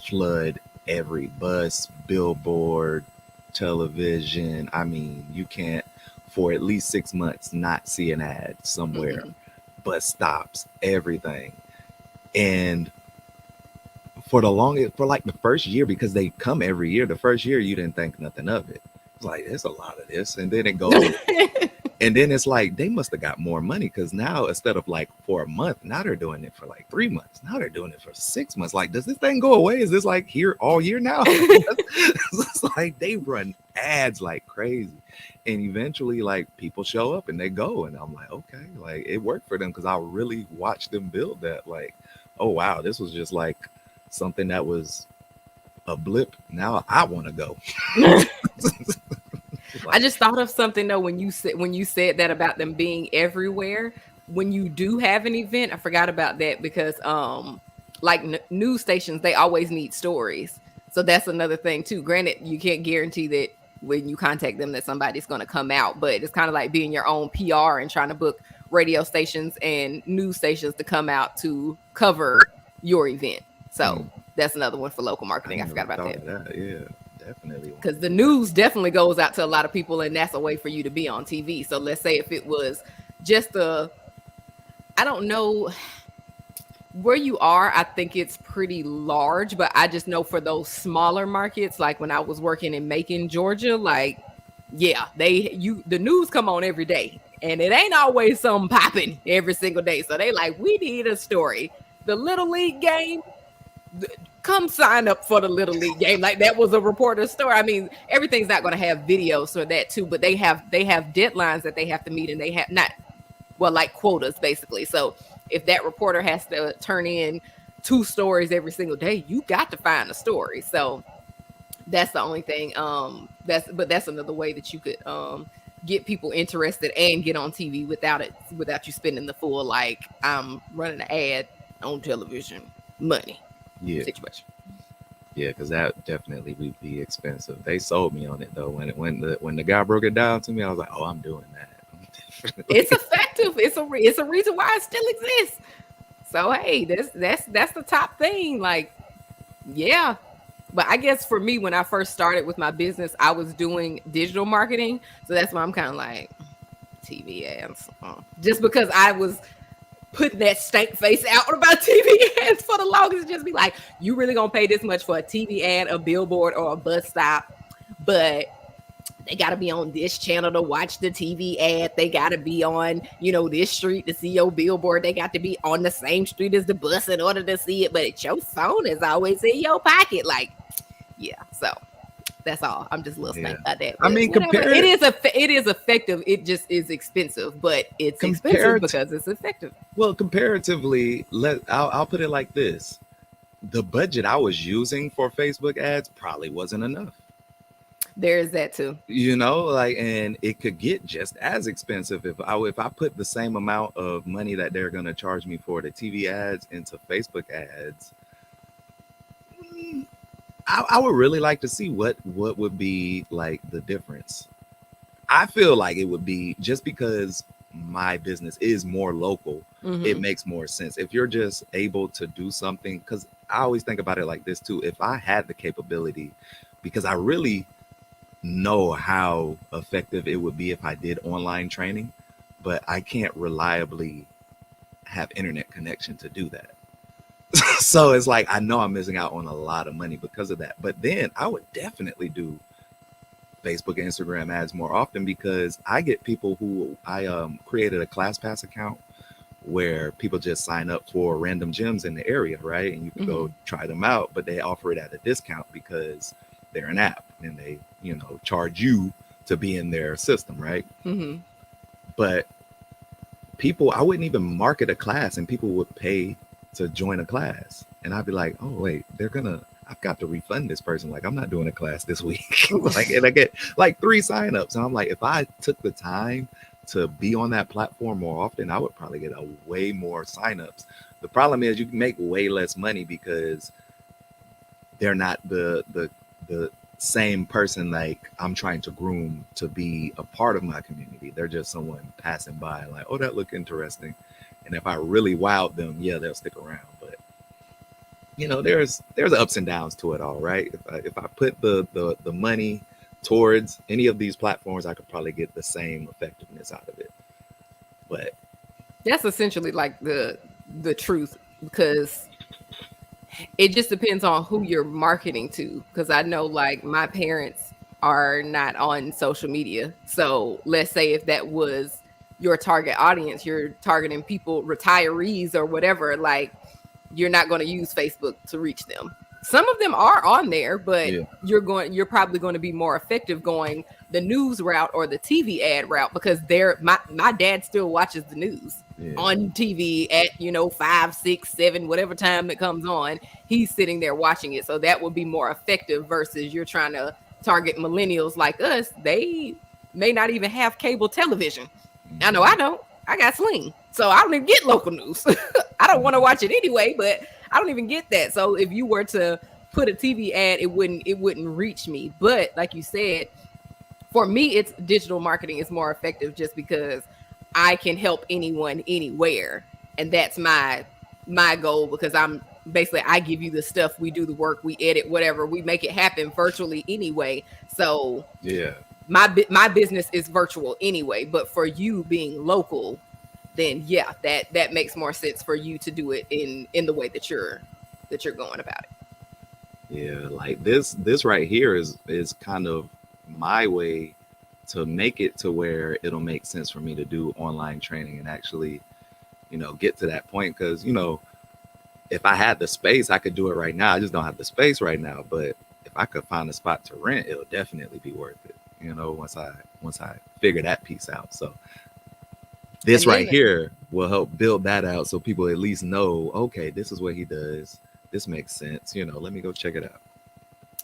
flood every bus, billboard, television. I mean, you can't for at least 6 months not see an ad somewhere. Mhm. Bus stops, everything. And for like the first year, because they come every year, the first year you didn't think nothing of it. It's like, there's a lot of this. And then it goes, and then it's like they must have got more money, because now instead of like for a month, now they're doing it for like 3 months. Now they're doing it for 6 months. Like, does this thing go away? Is this like here all year now? It's like they run ads like crazy. And eventually, like, people show up and they go, and I'm like, okay, like, it worked for them, because I really watched them build that. Like, oh wow, this was just like something that was a blip. Now I want to go. I just thought of something though when you said that about them being everywhere. When you do have an event, I forgot about that because like news stations, they always need stories. So that's another thing too. Granted, you can't guarantee that when you contact them that somebody's going to come out, but it's kind of like being your own PR and trying to book radio stations and news stations to come out to cover your event. So that's another one for local marketing. I forgot about that. Yeah, definitely. Because the news definitely goes out to a lot of people, and that's a way for you to be on TV. So let's say if it was just I don't know where you are, I think it's pretty large, but I just know for those smaller markets, like when I was working in Macon, Georgia, like, yeah, the news come on every day, and it ain't always something popping every single day. So they like, we need a story. The Little League game, come sign up for the Little League game. Like, that was a reporter's story. I mean, everything's not going to have videos for that too, but they have deadlines that they have to meet, and they have like quotas basically. So if that reporter has to turn in 2 stories every single day, you got to find a story. So that's the only thing. That's another way that you could get people interested and get on TV without you spending the full, like, I'm running an ad on television money situation. Yeah, because that definitely would be expensive. They sold me on it though. When the guy broke it down to me, I was like, oh, I'm doing that. It's effective. It's a reason why it still exists. So hey, that's the top thing. Like, yeah. But I guess for me, when I first started with my business, I was doing digital marketing. So that's why I'm kind of like, TV ads. Just because I was putting that stank face out about TV ads for the longest, just be like, you really gonna pay this much for a TV ad, a billboard, or a bus stop? But they got to be on this channel to watch the TV ad. They got to be on, this street to see your billboard. They got to be on the same street as the bus in order to see it. But your phone is always in your pocket. Like, yeah. So that's all. I'm just a little snake about that. I mean, it is effective. It just is expensive, but it's expensive because it's effective. Well, comparatively, I'll put it like this: the budget I was using for Facebook ads probably wasn't enough. There's that too. Like, and it could get just as expensive if I put the same amount of money that they're gonna charge me for the TV ads into Facebook ads. mm, I would really like to see what would be like the difference. I feel like it would be just because my business is more local, it Hmm. makes more sense. If you're just able to do something, because I always think about it like this too. If I had the capability, because I really know how effective it would be if I did online training, but I can't reliably have internet connection to do that. So it's like I know I'm missing out on a lot of money because of that. But then I would definitely do Facebook and Instagram ads more often because I get people who I created a ClassPass account where people just sign up for random gyms in the area, right? And you can go Hmm. try them out, but they offer it at a discount because they're an app and they, charge you to be in their system, right? Hmm. But people, I wouldn't even market a class and people would pay to join a class. And I'd be like, oh, wait, I've got to refund this person. Like, I'm not doing a class this week. Like, and I get like 3 signups. And I'm like, if I took the time to be on that platform more often, I would probably get a way more signups. The problem is you can make way less money because they're not the same person like I'm trying to groom to be a part of my community. They're just someone passing by, like, oh, that look interesting. And if I really wowed them, yeah, they'll stick around. But there's ups and downs to it all, right? If I put the money towards any of these platforms, I could probably get the same effectiveness out of it. But That's essentially like the truth, because it just depends on who you're marketing to. Because I know, like, my parents are not on social media. So let's say if that was your target audience, you're targeting people, retirees or whatever, like, you're not going to use Facebook to reach them. Some of them are on there, but yeah, you're probably going to be more effective going the news route or the TV ad route, because my dad still watches the news yeah, on TV at 5, 6, 7, whatever time it comes on. He's sitting there watching it, so that would be more effective versus you're trying to target millennials like us. They may not even have cable television. I mhm, don't. I got Sling, so I don't even get local news. I don't want to watch it anyway, but I don't even get that. So if you were to put a TV ad, it wouldn't reach me. But like you said, for me, it's digital marketing is more effective just because I can help anyone anywhere, and that's my goal, because I give you the stuff, we do the work, we edit, whatever, we make it happen virtually anyway. So yeah. my business is virtual anyway, but for you being local, then yeah, that makes more sense for you to do it in the way that you're going about it. Yeah, like this right here is kind of my way to make it to where it'll make sense for me to do online training and actually, get to that point. Because if I had the space, I could do it right now. I just don't have the space right now. But if I could find a spot to rent, it'll definitely be worth it. Once I figure that piece out. So this And right then here will help build that out, so people at least know, okay, this is what he does. This makes sense. Let me go check it out.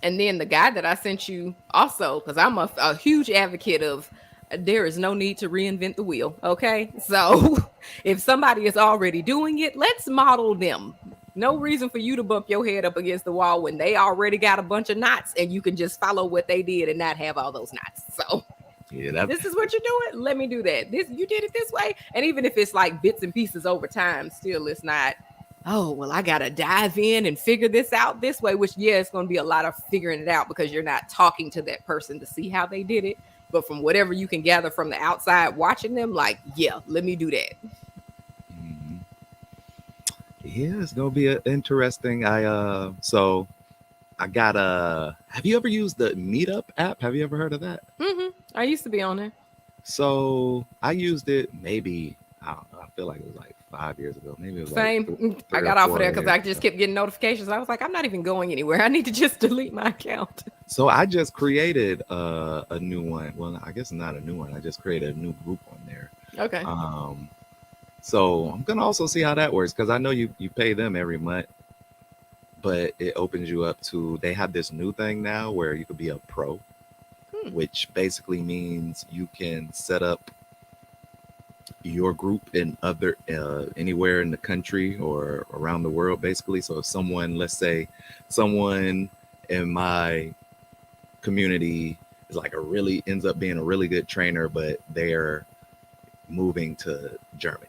the guy that I sent you also, because I'm a huge advocate of there is no need to reinvent the wheel. Okay. So if somebody is already doing it, let's model them. No reason for you to bump your head up against the wall when they already got a bunch of knots and you can just follow what they did and not have all those knots. So Yeah, that this is what you're doing. Let me do that. This, you did it this way. And even if it's like bits and pieces over time, still it's not, oh, well, I gotta dive in and figure this out this way, which, yeah, it's gonna be a lot of figuring it out because you're not talking to that person to see how they did it. But from whatever you can gather from the outside watching them, like, yeah, let me do that. mhm. Yeah, it's gonna be interesting. I got a. Have you ever used the Meetup app? Have you ever heard of that? I used to be on there. So I used it maybe, I don't know. I feel like it was like 5 years ago. Maybe it was like Same. I three or got off of there four because years I just ago. kept getting notifications. I was like, I'm not even going anywhere. I need to just delete my account. So I just created a new one. Well, I guess not a new one. I just created a new group on there. Okay. Um, so I'm gonna also see how that works because I know you pay them every month, but it opens you up to. They have this new thing now where you could be a pro. Hmm. which basically means you can set up your group in other anywhere in the country or around the world, basically. So if someone, let's say, someone in my community is like a really ends up being a really good trainer, but they're moving to Germany.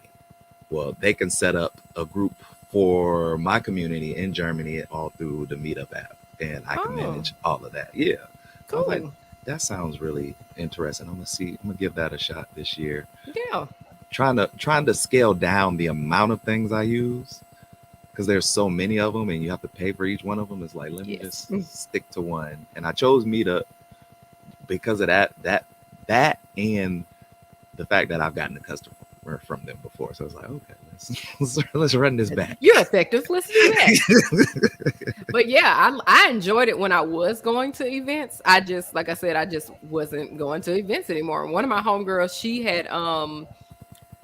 Well, they can set up a group for my community in Germany all through the Meetup app, and I can Oh, manage all of that. Yeah, so I was like, cool. that sounds really interesting. I'm gonna see. I'm gonna give that a shot this year. Yeah. Trying to scale down the amount of things I use because there's so many of them, and you have to pay for each one of them. It's like, let me Yes. just stick to one. And I chose Meetup because of that and the fact that I've gotten a customer from them before. So it's like, okay, let's run this back. You're effective. Let's do that. But yeah, I enjoyed it when I was going to events. I just, like I said, I just wasn't going to events anymore. One of my homegirls, she had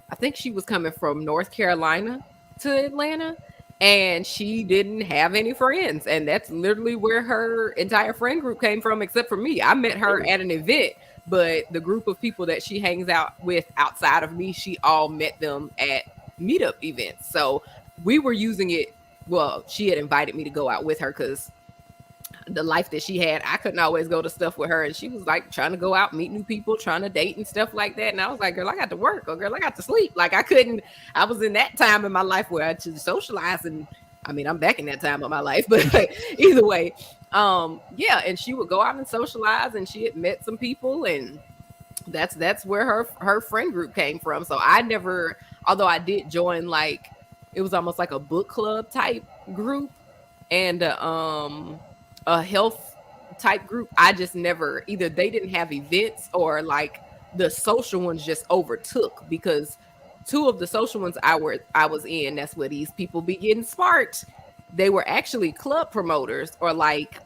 I think she was coming from North Carolina to Atlanta, and she didn't have any friends. And that's literally where her entire friend group came from, except for me. I met her Really? at an event, but the group of people that she hangs out with outside of me, she all met them at meetup events. So we were using it. Well, she had invited me to go out with her because the life that she had, I couldn't always go to stuff with her. And she was like trying to go out, meet new people, trying to date and stuff like that. And I was like, girl, I got to work. Or girl, I got to sleep. Like I couldn't, I was in that time in my life where I had to socialize. And I mean, I'm back in that time of my life, but either way, yeah. And she would go out and socialize, and she had met some people, and that's where her friend group came from. So I never, although I did join, like it was almost like a book club type group and a health type group. I just never, either they didn't have events or like the social ones just overtook, because two of the social ones I was in, that's where these people be getting smart. They were actually club promoters or like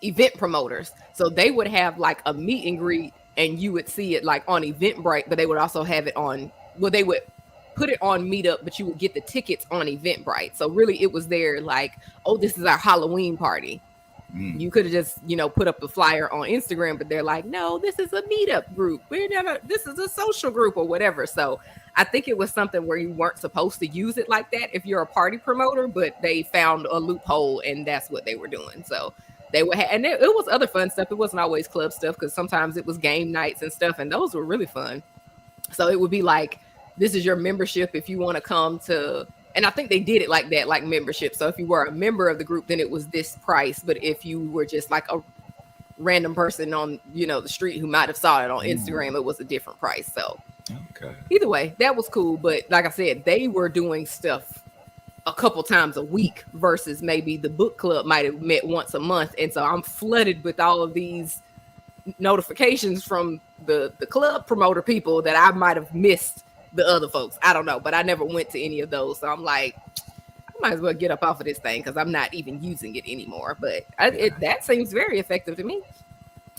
event promoters. So they would have like a meet and greet, and you would see it like on Eventbrite, but they would also have it on, well, they would put it on Meetup, but you would get the tickets on Eventbrite. So really it was there like, oh, this is our Halloween party. Mm, You could have just, put up the flyer on Instagram, but they're like, no, this is a meetup group. This is a social group or whatever. So I think it was something where you weren't supposed to use it like that if you're a party promoter, but they found a loophole and that's what they were doing. So they would have, and it was other fun stuff. It wasn't always club stuff because sometimes it was game nights and stuff, and those were really fun. So it would be like, this is your membership if you want to come to, and I think they did it like that, like membership. So if you were a member of the group, then it was this price. But if you were just like a random person on, the street who might have saw it on Instagram, it was a different price. So okay. either way, that was cool. But like I said, they were doing stuff a couple times a week versus maybe the book club might have met once a month. And so I'm flooded with all of these notifications from the club promoter people that I might have missed the other folks. I don't know, but I never went to any of those. So I'm like, I might as well get up off of this thing because I'm not even using it anymore. But Yeah. that seems very effective to me,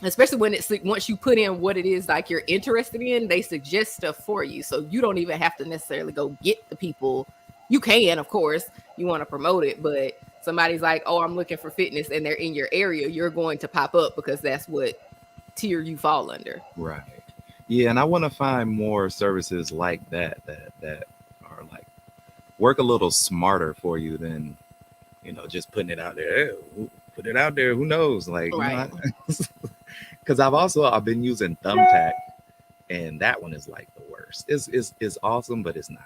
especially when it's once you put in what it is like you're interested in, they suggest stuff for you. So you don't even have to necessarily go get the people. You can, of course, you want to promote it, but somebody's like, oh, I'm looking for fitness and they're in your area, you're going to pop up because that's what tier you fall under. Right. Yeah, and I want to find more services like that are like work a little smarter for you than just putting it out there. Put it out there. Who knows? Like Right. because I've been using Thumbtack, and that one is like the worst. It's awesome, but it's not.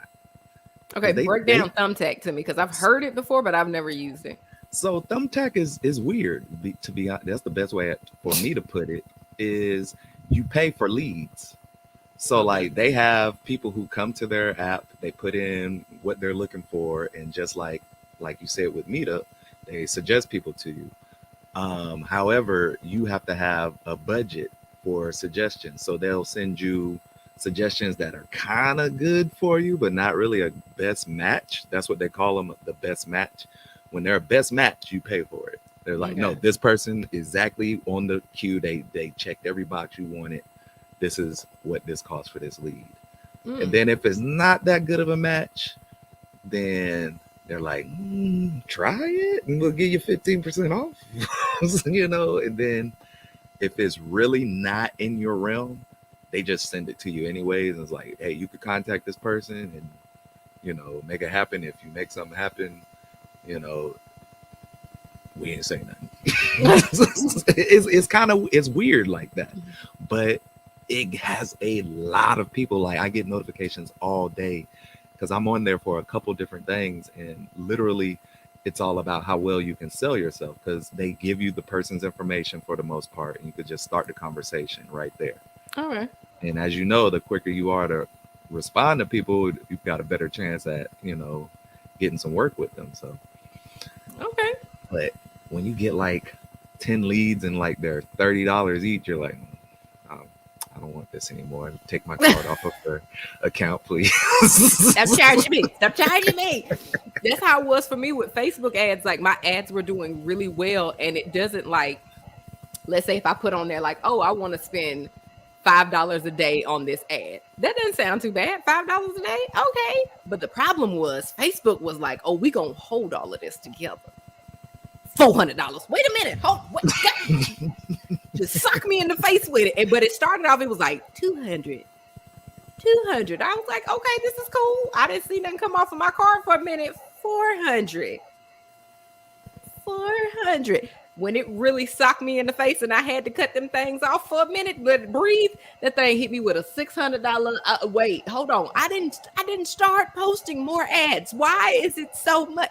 Okay, 'Cause break down Thumbtack to me because I've heard it before, but I've never used it. so Thumbtack is weird. To be honest, that's the best way for me to put it. Is you pay for leads. So Okay. like they have people who come to their app, they put in what they're looking for, and just like you said with Meetup, they suggest people to you. However, you have to have a budget for suggestions. So they'll send you suggestions that are kind of good for you, but not really a best match. That's what they call them, the best match. When they're a best match, you pay for it. They're like, no, Okay. this person exactly on the queue. They checked every box you wanted. This is what this costs for this lead. And Mm. then if it's not that good of a match, then they're like, try it and we'll give you 15% off. And then if it's really not in your realm, they just send it to you anyways. And it's like, hey, you could contact this person and make it happen. If you make something happen, you know, we ain't say nothing. It's kind of it's weird like that, but it has a lot of people. Like I get notifications all day because I'm on there for a couple different things, and literally, it's all about how well you can sell yourself because they give you the person's information for the most part, and you could just start the conversation right there. All right. And as you know, the quicker you are to respond to people, you've got a better chance at getting some work with them. So, Okay. but when you get like 10 leads and like they're $30 each, you're like, I don't want this anymore. Take my card off of their account, please. Stop charging me. Stop charging me. That's how it was for me with Facebook ads. Like my ads were doing really well, and it doesn't like, let's say if I put on there like, oh, I want to spend $5 a day on this ad. That doesn't sound too bad. $5 a day? Okay. But the problem was Facebook was like, oh, we gonna hold all of this together. $400. Wait a minute. Hold what? Just suck me in the face with it. But it started off, it was like 200. I was like, okay, this is cool. I didn't see nothing come off of my card for a minute. 400. When it really socked me in the face and I had to cut them things off for a minute, but breathe, that thing hit me with a $600. Wait, hold on. I didn't start posting more ads. Why is it so much?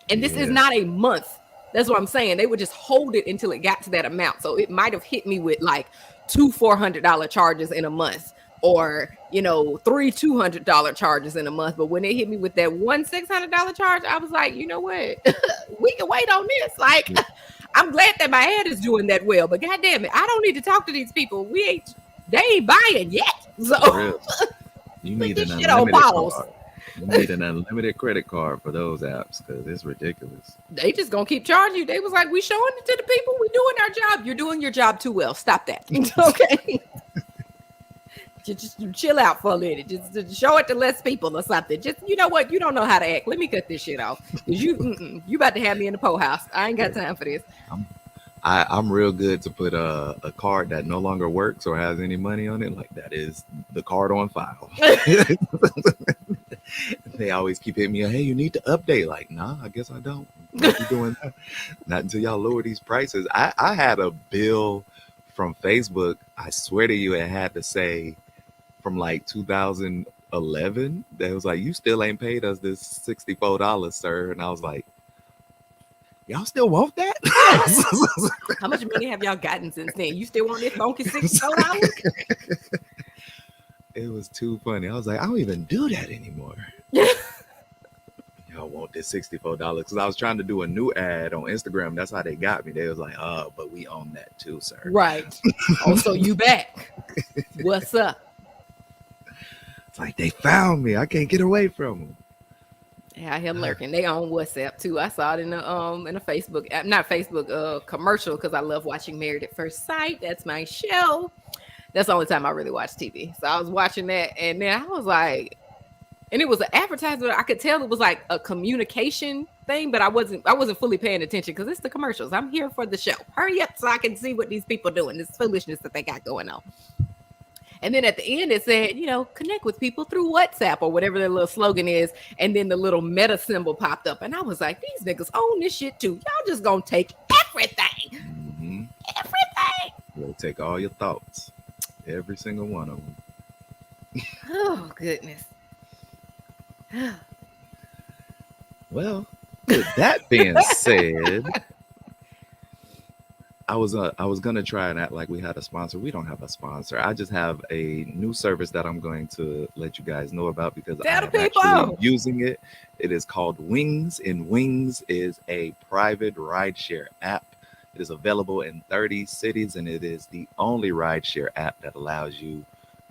And this is not a month. That's what I'm saying. They would just hold it until it got to that amount. So it might have hit me with like 2 $400 charges in a month, or 3 $200 charges in a month. But when it hit me with that one $600 charge, I was like, you know what? We can wait on this. Like, I'm glad that my ad is doing that well, but God damn it, I don't need to talk to these people. They ain't buying yet. So you need an shit on pause. You need an unlimited credit card for those apps because it's ridiculous. They just gonna keep charging you. They was like, we showing it to the people. We doing our job. You're doing your job too well. Stop that. Okay. just chill out for a minute. Just show it to less people or something. Just, you know what? You don't know how to act. Let me cut this shit off. Because you about to have me in the po house. I ain't got time for this. I'm real good to put a card that no longer works or has any money on it. Like that is the card on file. They always keep hitting me, hey, you need to update. Like, nah, I guess I don't. What you doing that? Not until y'all lower these prices. I had a bill from Facebook. I swear to you, it had to say from like 2011. That was like, you still ain't paid us this $64, sir. And I was like, y'all still want that? How much money have y'all gotten since then? You still want this funky $64? It was too funny. I was like, I don't even do that anymore. Y'all want this $64 because I was trying to do a new ad on Instagram. That's how they got me. They was like, oh, but we own that too, sir. Right. Oh, so you back? What's up? It's like they found me. I can't get away from them. Yeah, I hear lurking. They own WhatsApp too. I saw it in a Facebook app, not Facebook, commercial, because I love watching Married at First Sight. That's my show. That's the only time I really watch TV. So I was watching that, and then I was like, and it was an advertisement. I could tell it was like a communication thing, but I wasn't fully paying attention because it's the commercials. I'm here for the show. Hurry up so I can see what these people doing. This foolishness that they got going on. And then at the end, it said, connect with people through WhatsApp or whatever their little slogan is. And then the little meta symbol popped up. And I was like, these niggas own this shit too. Y'all just gonna take everything. Mm-hmm. Everything. They'll take all your thoughts. Every single one of them. Oh, goodness. Well, with that being said, I was gonna try and act like we had a sponsor. We don't have a sponsor. I just have a new service that I'm going to let you guys know about because I'm actually using it. It is called Wings, and Wings is a private rideshare app. It is available in 30 cities, and it is the only rideshare app that allows you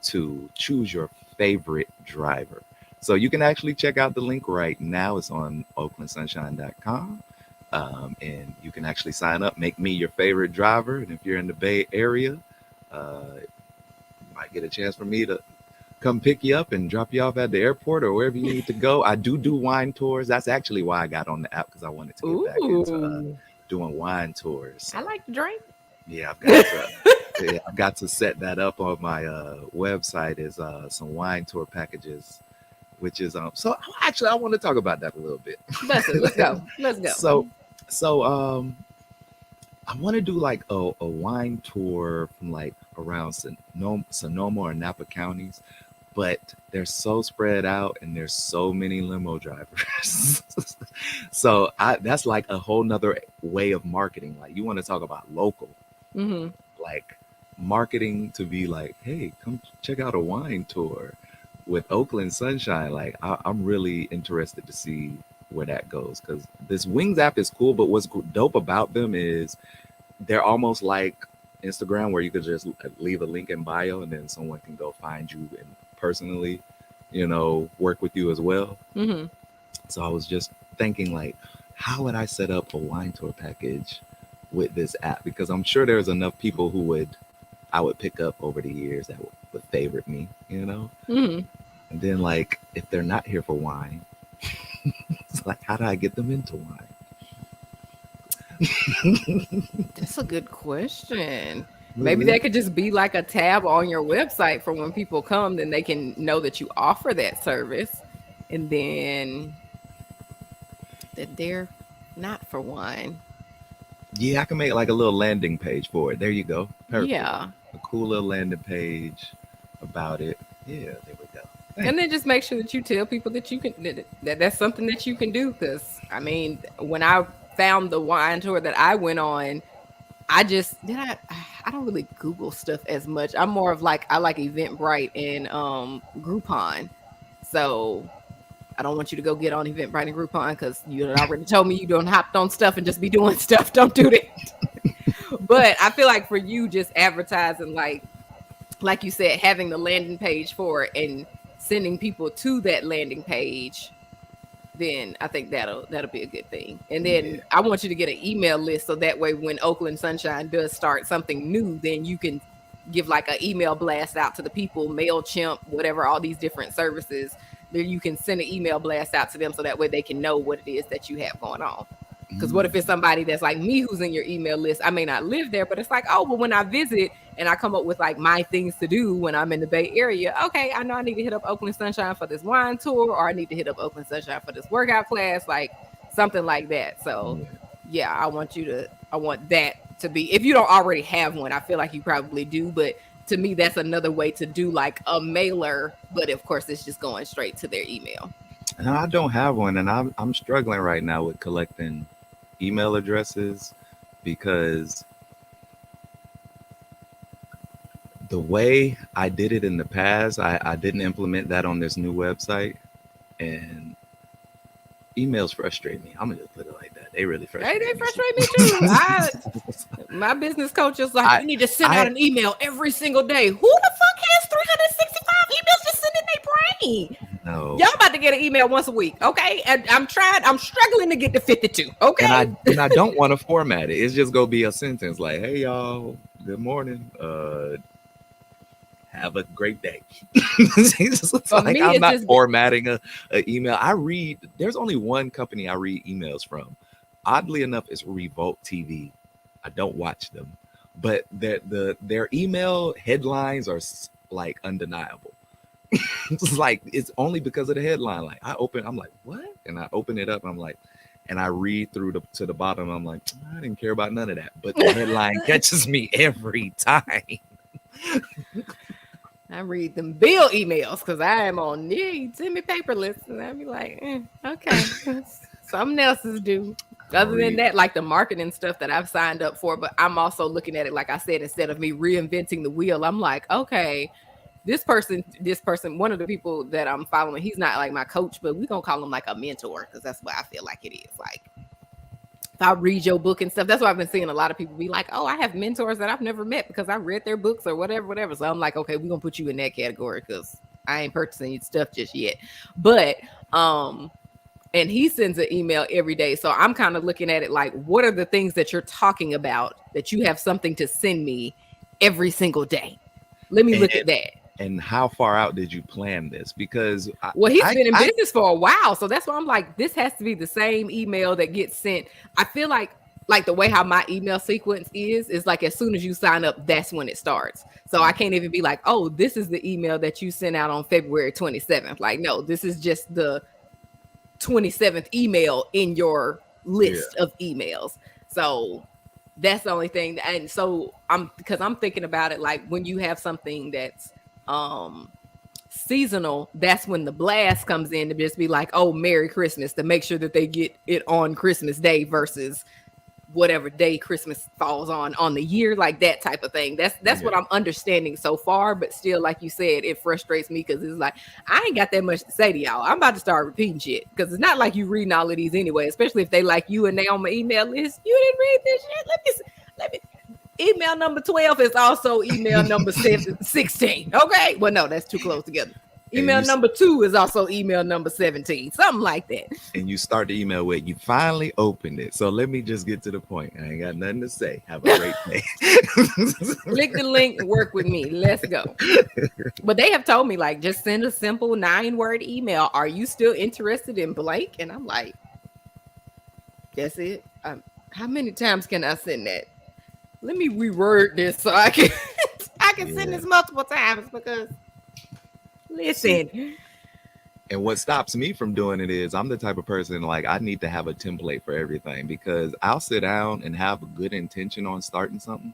to choose your favorite driver. So you can actually check out the link right now. It's on oaklandsunshine.com. And you can actually sign up, make me your favorite driver. And if you're in the Bay Area, you might get a chance for me to come pick you up and drop you off at the airport or wherever you need to go. I do wine tours. That's actually why I got on the app, because I wanted to get back into doing wine tours. I like to drink. Yeah, I've got to. Yeah, I've got to set that up on my website. Is some wine tour packages, which is So actually, I want to talk about that a little bit. Busted. Let's go. Let's go. so so I want to do like a wine tour from like around Sonoma or Napa counties, but they're so spread out and there's so many limo drivers. So that's like a whole nother way of marketing. Like you want to talk about local, Mm-hmm. like marketing to be like, hey, come check out a wine tour with Oakland Sunshine. Like I'm really interested to see where that goes because this Wings app is cool, but what's dope about them is they're almost like Instagram where you could just leave a link in bio and then someone can go find you and personally, work with you as well. Mm-hmm. So I was just thinking like, how would I set up a wine tour package with this app? Because I'm sure there's enough people who I would pick up over the years that would favorite me. Mm-hmm. And then like if they're not here for wine, it's like how do I get them into wine? That's a good question. Maybe that could just be like a tab on your website for when people come, then they can know that you offer that service, and then that they're not for wine. Yeah, I can make like a little landing page for it. There you go. Perfect. Yeah. A cool little landing page about it. Yeah, there we go. And then just make sure that you tell people that you can that's something that you can do. Because I mean, when I found the wine tour that I went on, I don't really Google stuff as much. I'm more of like I like Eventbrite and Groupon. So I don't want you to go get on Eventbrite and Groupon because you had already told me you don't hop on stuff and just be doing stuff. Don't do that. But I feel like for you, just advertising like you said, having the landing page for it and sending people to that landing page, then I think that'll be a good thing. And then I want you to get an email list so that way when Oakland Sunshine does start something new, then you can give like an email blast out to the people, MailChimp, whatever, all these different services. Then you can send an email blast out to them so that way they can know what it is that you have going on. Because what if it's somebody that's like me who's in your email list? I may not live there, but it's like, oh, well, when I visit and I come up with like my things to do when I'm in the Bay Area, okay, I know I need to hit up Oakland Sunshine for this wine tour, or I need to hit up Oakland Sunshine for this workout class, like something like that. So yeah, I want that to be, if you don't already have one, I feel like you probably do, but to me, that's another way to do like a mailer, but of course it's just going straight to their email. No, I don't have one, and I'm struggling right now with collecting email addresses because the way I did it in the past, I didn't implement that on this new website, and emails frustrate me. I'm gonna just put it like that. They really frustrate me. They frustrate me too. My business coach is like, you need to send out an email every single day. Who the fuck has 365 emails just sitting in their brain? No. Y'all about to get an email once a week, okay? And I'm struggling to get to 52, okay? And I don't want to format it. It's just gonna be a sentence like, "Hey y'all, good morning. Have a great day." I'm not formatting a email. There's only one company I read emails from. Oddly enough, it's Revolt TV. I don't watch them, but their email headlines are like undeniable. It's only because of the headline. Like I'm like, what? And I open it up. I'm like, and I read through to the bottom. I'm like, I didn't care about none of that. But the headline catches me every time. I read them bill emails because I am on send me paperless, and I be like, okay, something else is due. Other than that, like the marketing stuff that I've signed up for, but I'm also looking at it, like I said, instead of me reinventing the wheel, I'm like, okay, this person, one of the people that I'm following, he's not like my coach, but we're going to call him like a mentor because that's what I feel like it is. Like, if I read your book and stuff, that's why I've been seeing a lot of people be like, oh, I have mentors that I've never met because I read their books or whatever. So I'm like, okay, we're going to put you in that category because I ain't purchasing your stuff just yet. But, and he sends an email every day. So I'm kind of looking at it like, what are the things that you're talking about that you have something to send me every single day? Let me look at that. And how far out did you plan this? Because he's been in business for a while. So that's why I'm like, this has to be the same email that gets sent. I feel like like the way how my email sequence is like as soon as you sign up, that's when it starts. So I can't even be like, oh, this is the email that you sent out on February 27th. Like, no, this is just the 27th email in your Yeah. list of emails. So that's the only thing. And so I'm thinking about it like when you have something that's um seasonal, that's when the blast comes in to just be like, oh, Merry Christmas, to make sure that they get it on Christmas Day versus whatever day Christmas falls on the year, like that type of thing. That's Yeah. what I'm understanding so far. But still, like you said, it frustrates me because it's like I ain't got that much to say to y'all. I'm about to start repeating shit because it's not like you reading all of these anyway, especially if they like you and they on my email list. You didn't read this shit. Let me email number 12 is also email number 16. Okay. Well, no, that's too close together. And Email you number 2 is also email number 17. Something like that. and you start the email with you finally opened it. So let me just get to the point. I ain't got nothing to say. Have a great day. Click the link, work with me. Let's go. But they have told me, like, just send a simple 9-word email. Are you still interested in blank? And I'm like, that's it. How many times can I send that? Let me reword this so I can send this multiple times because listen. And what stops me from doing it is I'm the type of person like I need to have a template for everything because I'll sit down and have a good intention on starting something,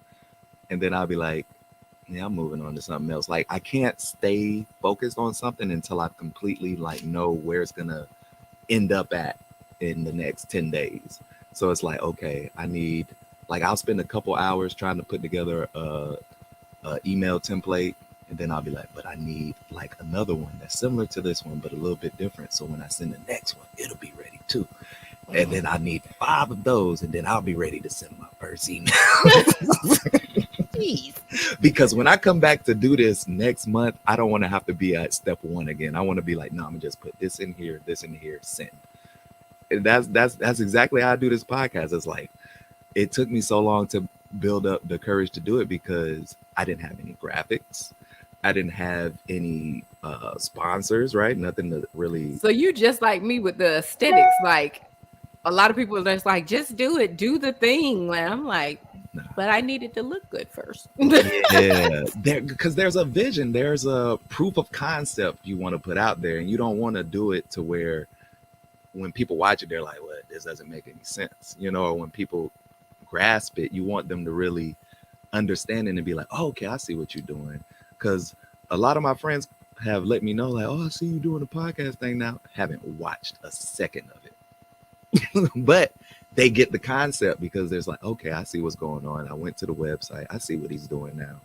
and then I'll be like, yeah, I'm moving on to something else. Like I can't stay focused on something until I completely like know where it's gonna end up at in the next 10 days. So it's like, okay, I need like I'll spend a couple hours trying to put together a email template, and then I'll be like, but I need like another one that's similar to this one, but a little bit different. So when I send the next one, it'll be ready too. And then I need 5 of those, and then I'll be ready to send my first email. Jeez. Because when I come back to do this next month, I don't want to have to be at step 1 again. I want to be like, no, I'm gonna just put this in here, send. And that's exactly how I do this podcast. It's like it took me so long to build up the courage to do it because I didn't have any graphics. I didn't have any sponsors, right? Nothing to really. So you just like me with the aesthetics. Like a lot of people are just like, just do it, do the thing. And I'm like, Nah. but I need it to look good first. Yeah, because there's a vision, there's a proof of concept you want to put out there, and you don't want to do it to where when people watch it, they're like, "What? This doesn't make any sense," you know. Or when people grasp it, you want them to really understand it and be like, "Oh, okay, I see what you're doing." Because a lot of my friends have let me know, like, "Oh, I see you doing the podcast thing now." Haven't watched a second of it, but they get the concept because there's like, okay, I see what's going on. I went to the website. I see what he's doing now.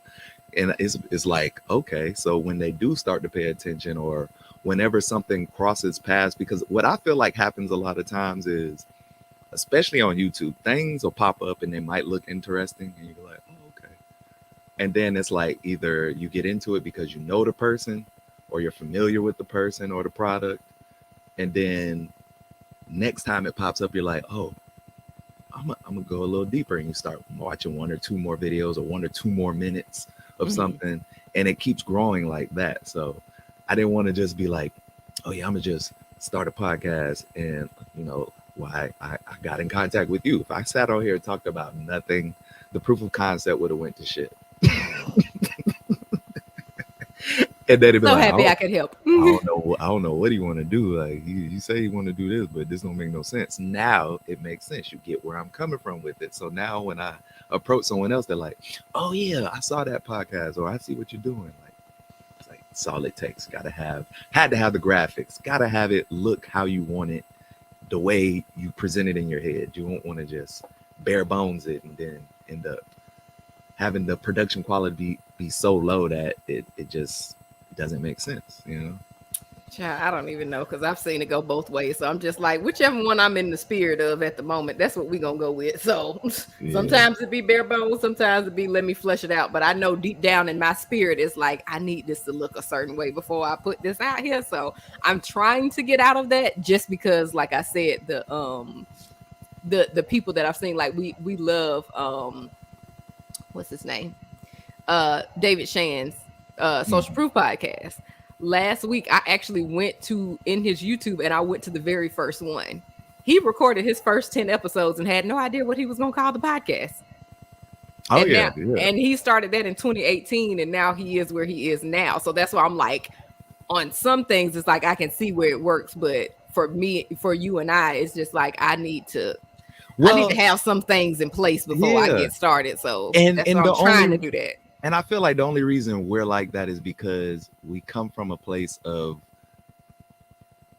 And it's like, okay, so when they do start to pay attention or whenever something crosses past, because what I feel like happens a lot of times is, especially on YouTube, things will pop up and they might look interesting and you're like, oh, okay. And then it's like either you get into it because you know the person or you're familiar with the person or the product. And then next time it pops up, you're like, oh, I'm gonna go a little deeper, and you start watching 1 or 2 more videos or 1 or 2 more minutes of something, and it keeps growing like that. So I didn't want to just be like, oh yeah, I'm gonna just start a podcast, and you know why I got in contact with you. If I sat on here and talked about nothing, the proof of concept would have went to shit. And then it'd be So like, happy I could help. I don't know what you want to do. Like you say you want to do this, but this don't make no sense. Now it makes sense. You get where I'm coming from with it. So now when I approach someone else, they're like, oh yeah, I saw that podcast, or I see what you're doing. Like it's like that's all it takes. Had to have the graphics, gotta have it look how you want it, the way you present it in your head. You won't want to just bare bones it and then end up having the production quality be so low that it just doesn't make sense, you know. Child, I don't even know because I've seen it go both ways. So I'm just like, whichever one I'm in the spirit of at the moment, that's what we're gonna go with. So sometimes it be bare bones, sometimes it be let me flesh it out. But I know deep down in my spirit is like, I need this to look a certain way before I put this out here. So I'm trying to get out of that just because, like I said, the people that I've seen, like we love what's his name? David Shan's Social Proof podcast. Last week, I actually went to in his YouTube and I went to the very first one. He recorded his first 10 episodes and had no idea what he was going to call the podcast. Oh And yeah, now, yeah. and he started that in 2018, and now he is where he is now. So that's why I'm like, on some things, it's like I can see where it works, but for me, for you and I, it's just like I need to Well, have some things in place before I yeah. get started. So And that's why I'm the trying to only do that. and I feel like the only reason we're like that is because we come from a place of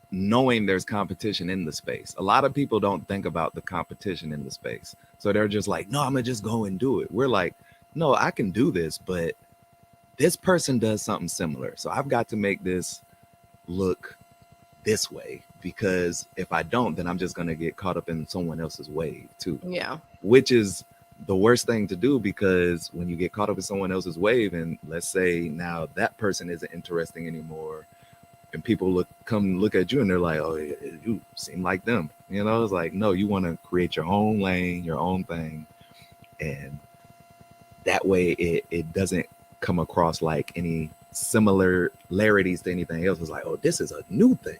knowing there's competition in the space. A lot of people don't think about the competition in the space. So they're just like, no, I'm gonna just go and do it. We're like, no, I can do this, but this person does something similar. So I've got to make this look this way because if I don't, then I'm just gonna get caught up in someone else's wave too. Yeah. Which is the worst thing to do because when you get caught up in someone else's wave, and let's say now that person isn't interesting anymore, and people come look at you and they're like, oh, you seem like them. You know, it's like, no, you want to create your own lane, your own thing. And that way it doesn't come across like any similarities to anything else. It's like, oh, this is a new thing.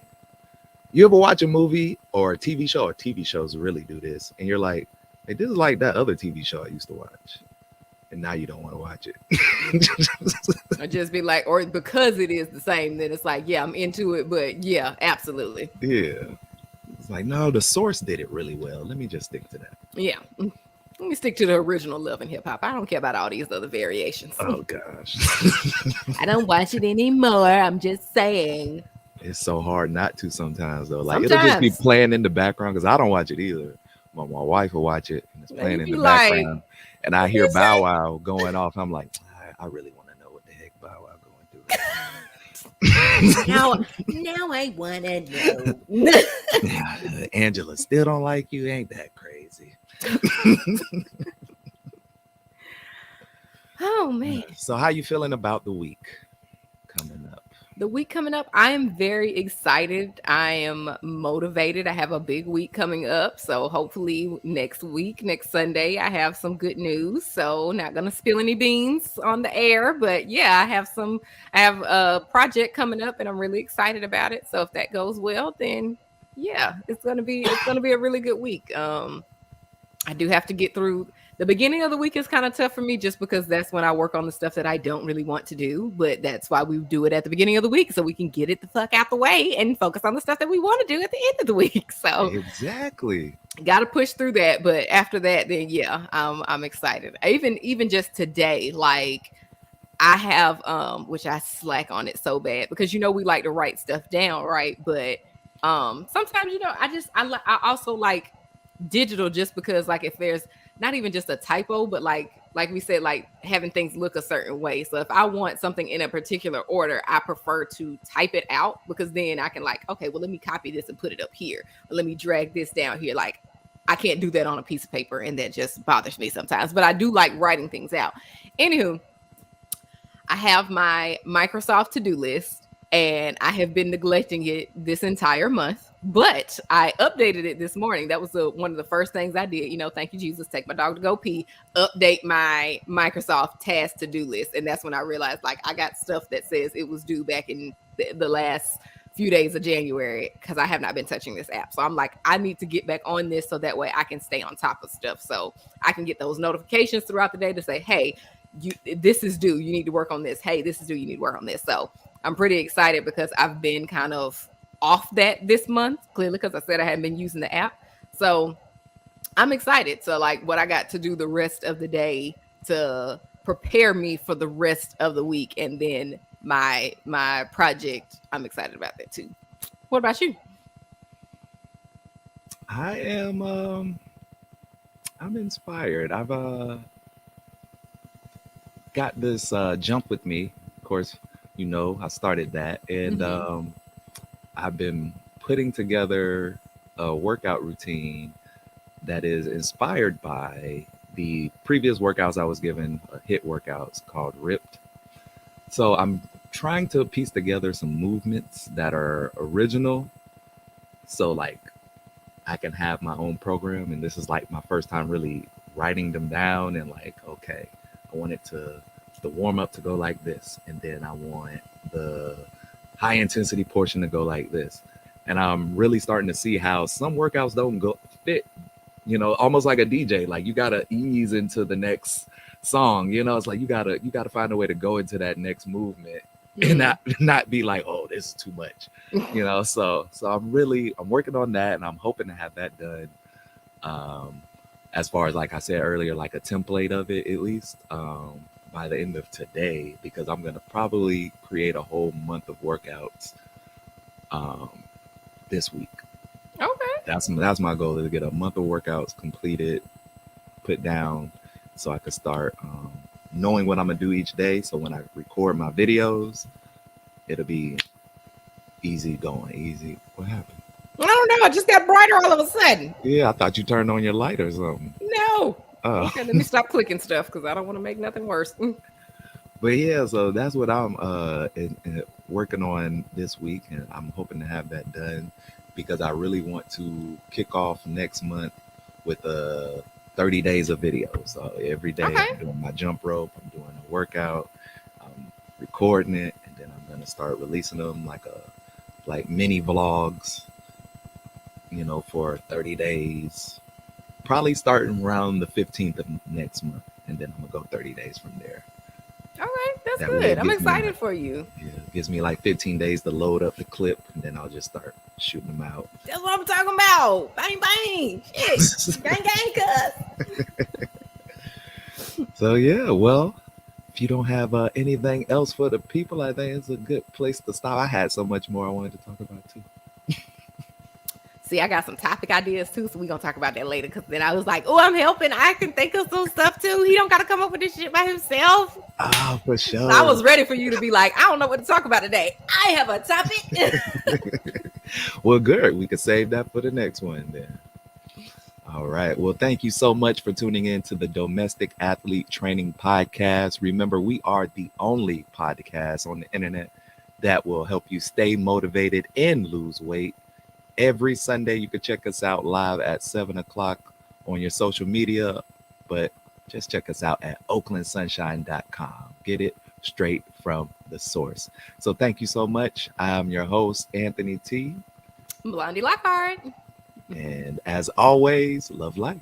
You ever watch a movie or a TV show, or TV shows really do this, and you're like, hey, this is like that other TV show I used to watch. And now you don't want to watch it. Or just be like, or because it is the same, then it's like, yeah, I'm into it. But yeah, absolutely. Yeah. It's like, no, the source did it really well. Let me just stick to that. Yeah. Let me stick to the original Love and Hip Hop. I don't care about all these other variations. Oh gosh. I don't watch it anymore. I'm just saying. It's so hard not to sometimes though. Like it'll just be Sometimes. playing in the background because I don't watch it either. My wife will watch it and it's Now playing you in be the like, background. And I what hear you Bow say? Wow going off. I'm like, I really want to know what the heck Bow Wow going through. Now I wanna know. Angela still don't like you. Ain't that crazy? Oh man. So how you feeling about the week coming up? The week coming up, I am very excited. I am motivated. I have a big week coming up. So hopefully next week, next Sunday, I have some good news. So not gonna spill any beans on the air, but yeah, I have a project coming up and I'm really excited about it. So if that goes well, then yeah, it's gonna be a really good week. I do have to get through the beginning of the week is kind of tough for me just because that's when I work on the stuff that I don't really want to do. But that's why we do it at the beginning of the week so we can get it the fuck out the way and focus on the stuff that we want to do at the end of the week. So Exactly. got to push through that. But after that, then yeah, I'm excited. Even just today, like I have which I slack on it so bad because we like to write stuff down, right? But sometimes I also like digital just because like if there's not even just a typo but like we said, like having things look a certain way. So if I want something in a particular order, I prefer to type it out because then I can like, okay, well, let me copy this and put it up here, or let me drag this down here. Like I can't do that on a piece of paper, and that just bothers me sometimes, but I do like writing things out. Anywho, I have my Microsoft to-do list and I have been neglecting it this entire month, but I updated it this morning. That was one of the first things I did. Thank you, Jesus. Take my dog to go pee. Update my Microsoft task to-do list. And that's when I realized like I got stuff that says it was due back in the last few days of January because I have not been touching this app. So I'm like, I need to get back on this so that way I can stay on top of stuff. So I can get those notifications throughout the day to say, hey, this is due. You need to work on this. Hey, this is due. You need to work on this. So I'm pretty excited because I've been kind of off that this month, clearly, because I said I hadn't been using the app. So I'm excited. So like what I got to do the rest of the day to prepare me for the rest of the week. And then my project, I'm excited about that too. What about you? I am I'm inspired. I've got this jump with me. Of course, I started that, and I've been putting together a workout routine that is inspired by the previous workouts I was given, HIIT workouts called Ripped. So I'm trying to piece together some movements that are original. So like I can have my own program, and this is like my first time really writing them down and like, okay, I want it to the warm up to go like this, and then I want the high intensity portion to go like this. And I'm really starting to see how some workouts don't go fit, almost like a DJ. Like you gotta ease into the next song. It's like you gotta find a way to go into that next movement and not be like, oh, this is too much. So I'm working on that, and I'm hoping to have that done. Um, as far as, like I said earlier, like a template of it at least, by the end of today, because I'm gonna probably create a whole month of workouts um, this week. Okay. That's my goal, is to get a month of workouts completed, put down, so I could start knowing what I'm gonna do each day. So when I record my videos, it'll be easy going, easy. What happened? I don't know. It just got brighter all of a sudden. Yeah, I thought you turned on your light or something. No. Oh. Okay, let me stop clicking stuff because I don't want to make nothing worse. But yeah, so that's what I'm working on this week, and I'm hoping to have that done, because I really want to kick off next month with 30 days of videos. So every day Okay. I'm doing my jump rope, I'm doing a workout, I'm recording it, and then I'm gonna start releasing them like mini vlogs, for 30 days. Probably starting around the 15th of next month, and then I'm gonna go 30 days from there. All right, that's That way good. it I'm gives me excited like, for you. yeah, it gives me like 15 days to load up the clip, and then I'll just start shooting them out. That's what I'm talking about. Bang, bang. Shit. Gang, gang, cuz. So yeah, well, if you don't have anything else for the people, I think it's a good place to stop. I had so much more I wanted to talk about too. See, I got some topic ideas too, so we're gonna talk about that later. Cause then I was like, oh, I'm helping. I can think of some stuff too. He don't gotta come up with this shit by himself. Ah, for So sure. I was ready for you to be like, I don't know what to talk about today. I have a topic. Well, good. We could save that for the next one then. All right. Well, thank you so much for tuning in to the Domestic Athlete Training Podcast. Remember, we are the only podcast on the internet that will help you stay motivated and lose weight. Every Sunday, you can check us out live at 7 o'clock on your social media, but just check us out at oaklandsunshine.com. Get it straight from the source. So thank you so much. I'm your host, Anthony T. Blondie Lockhart. And as always, love life.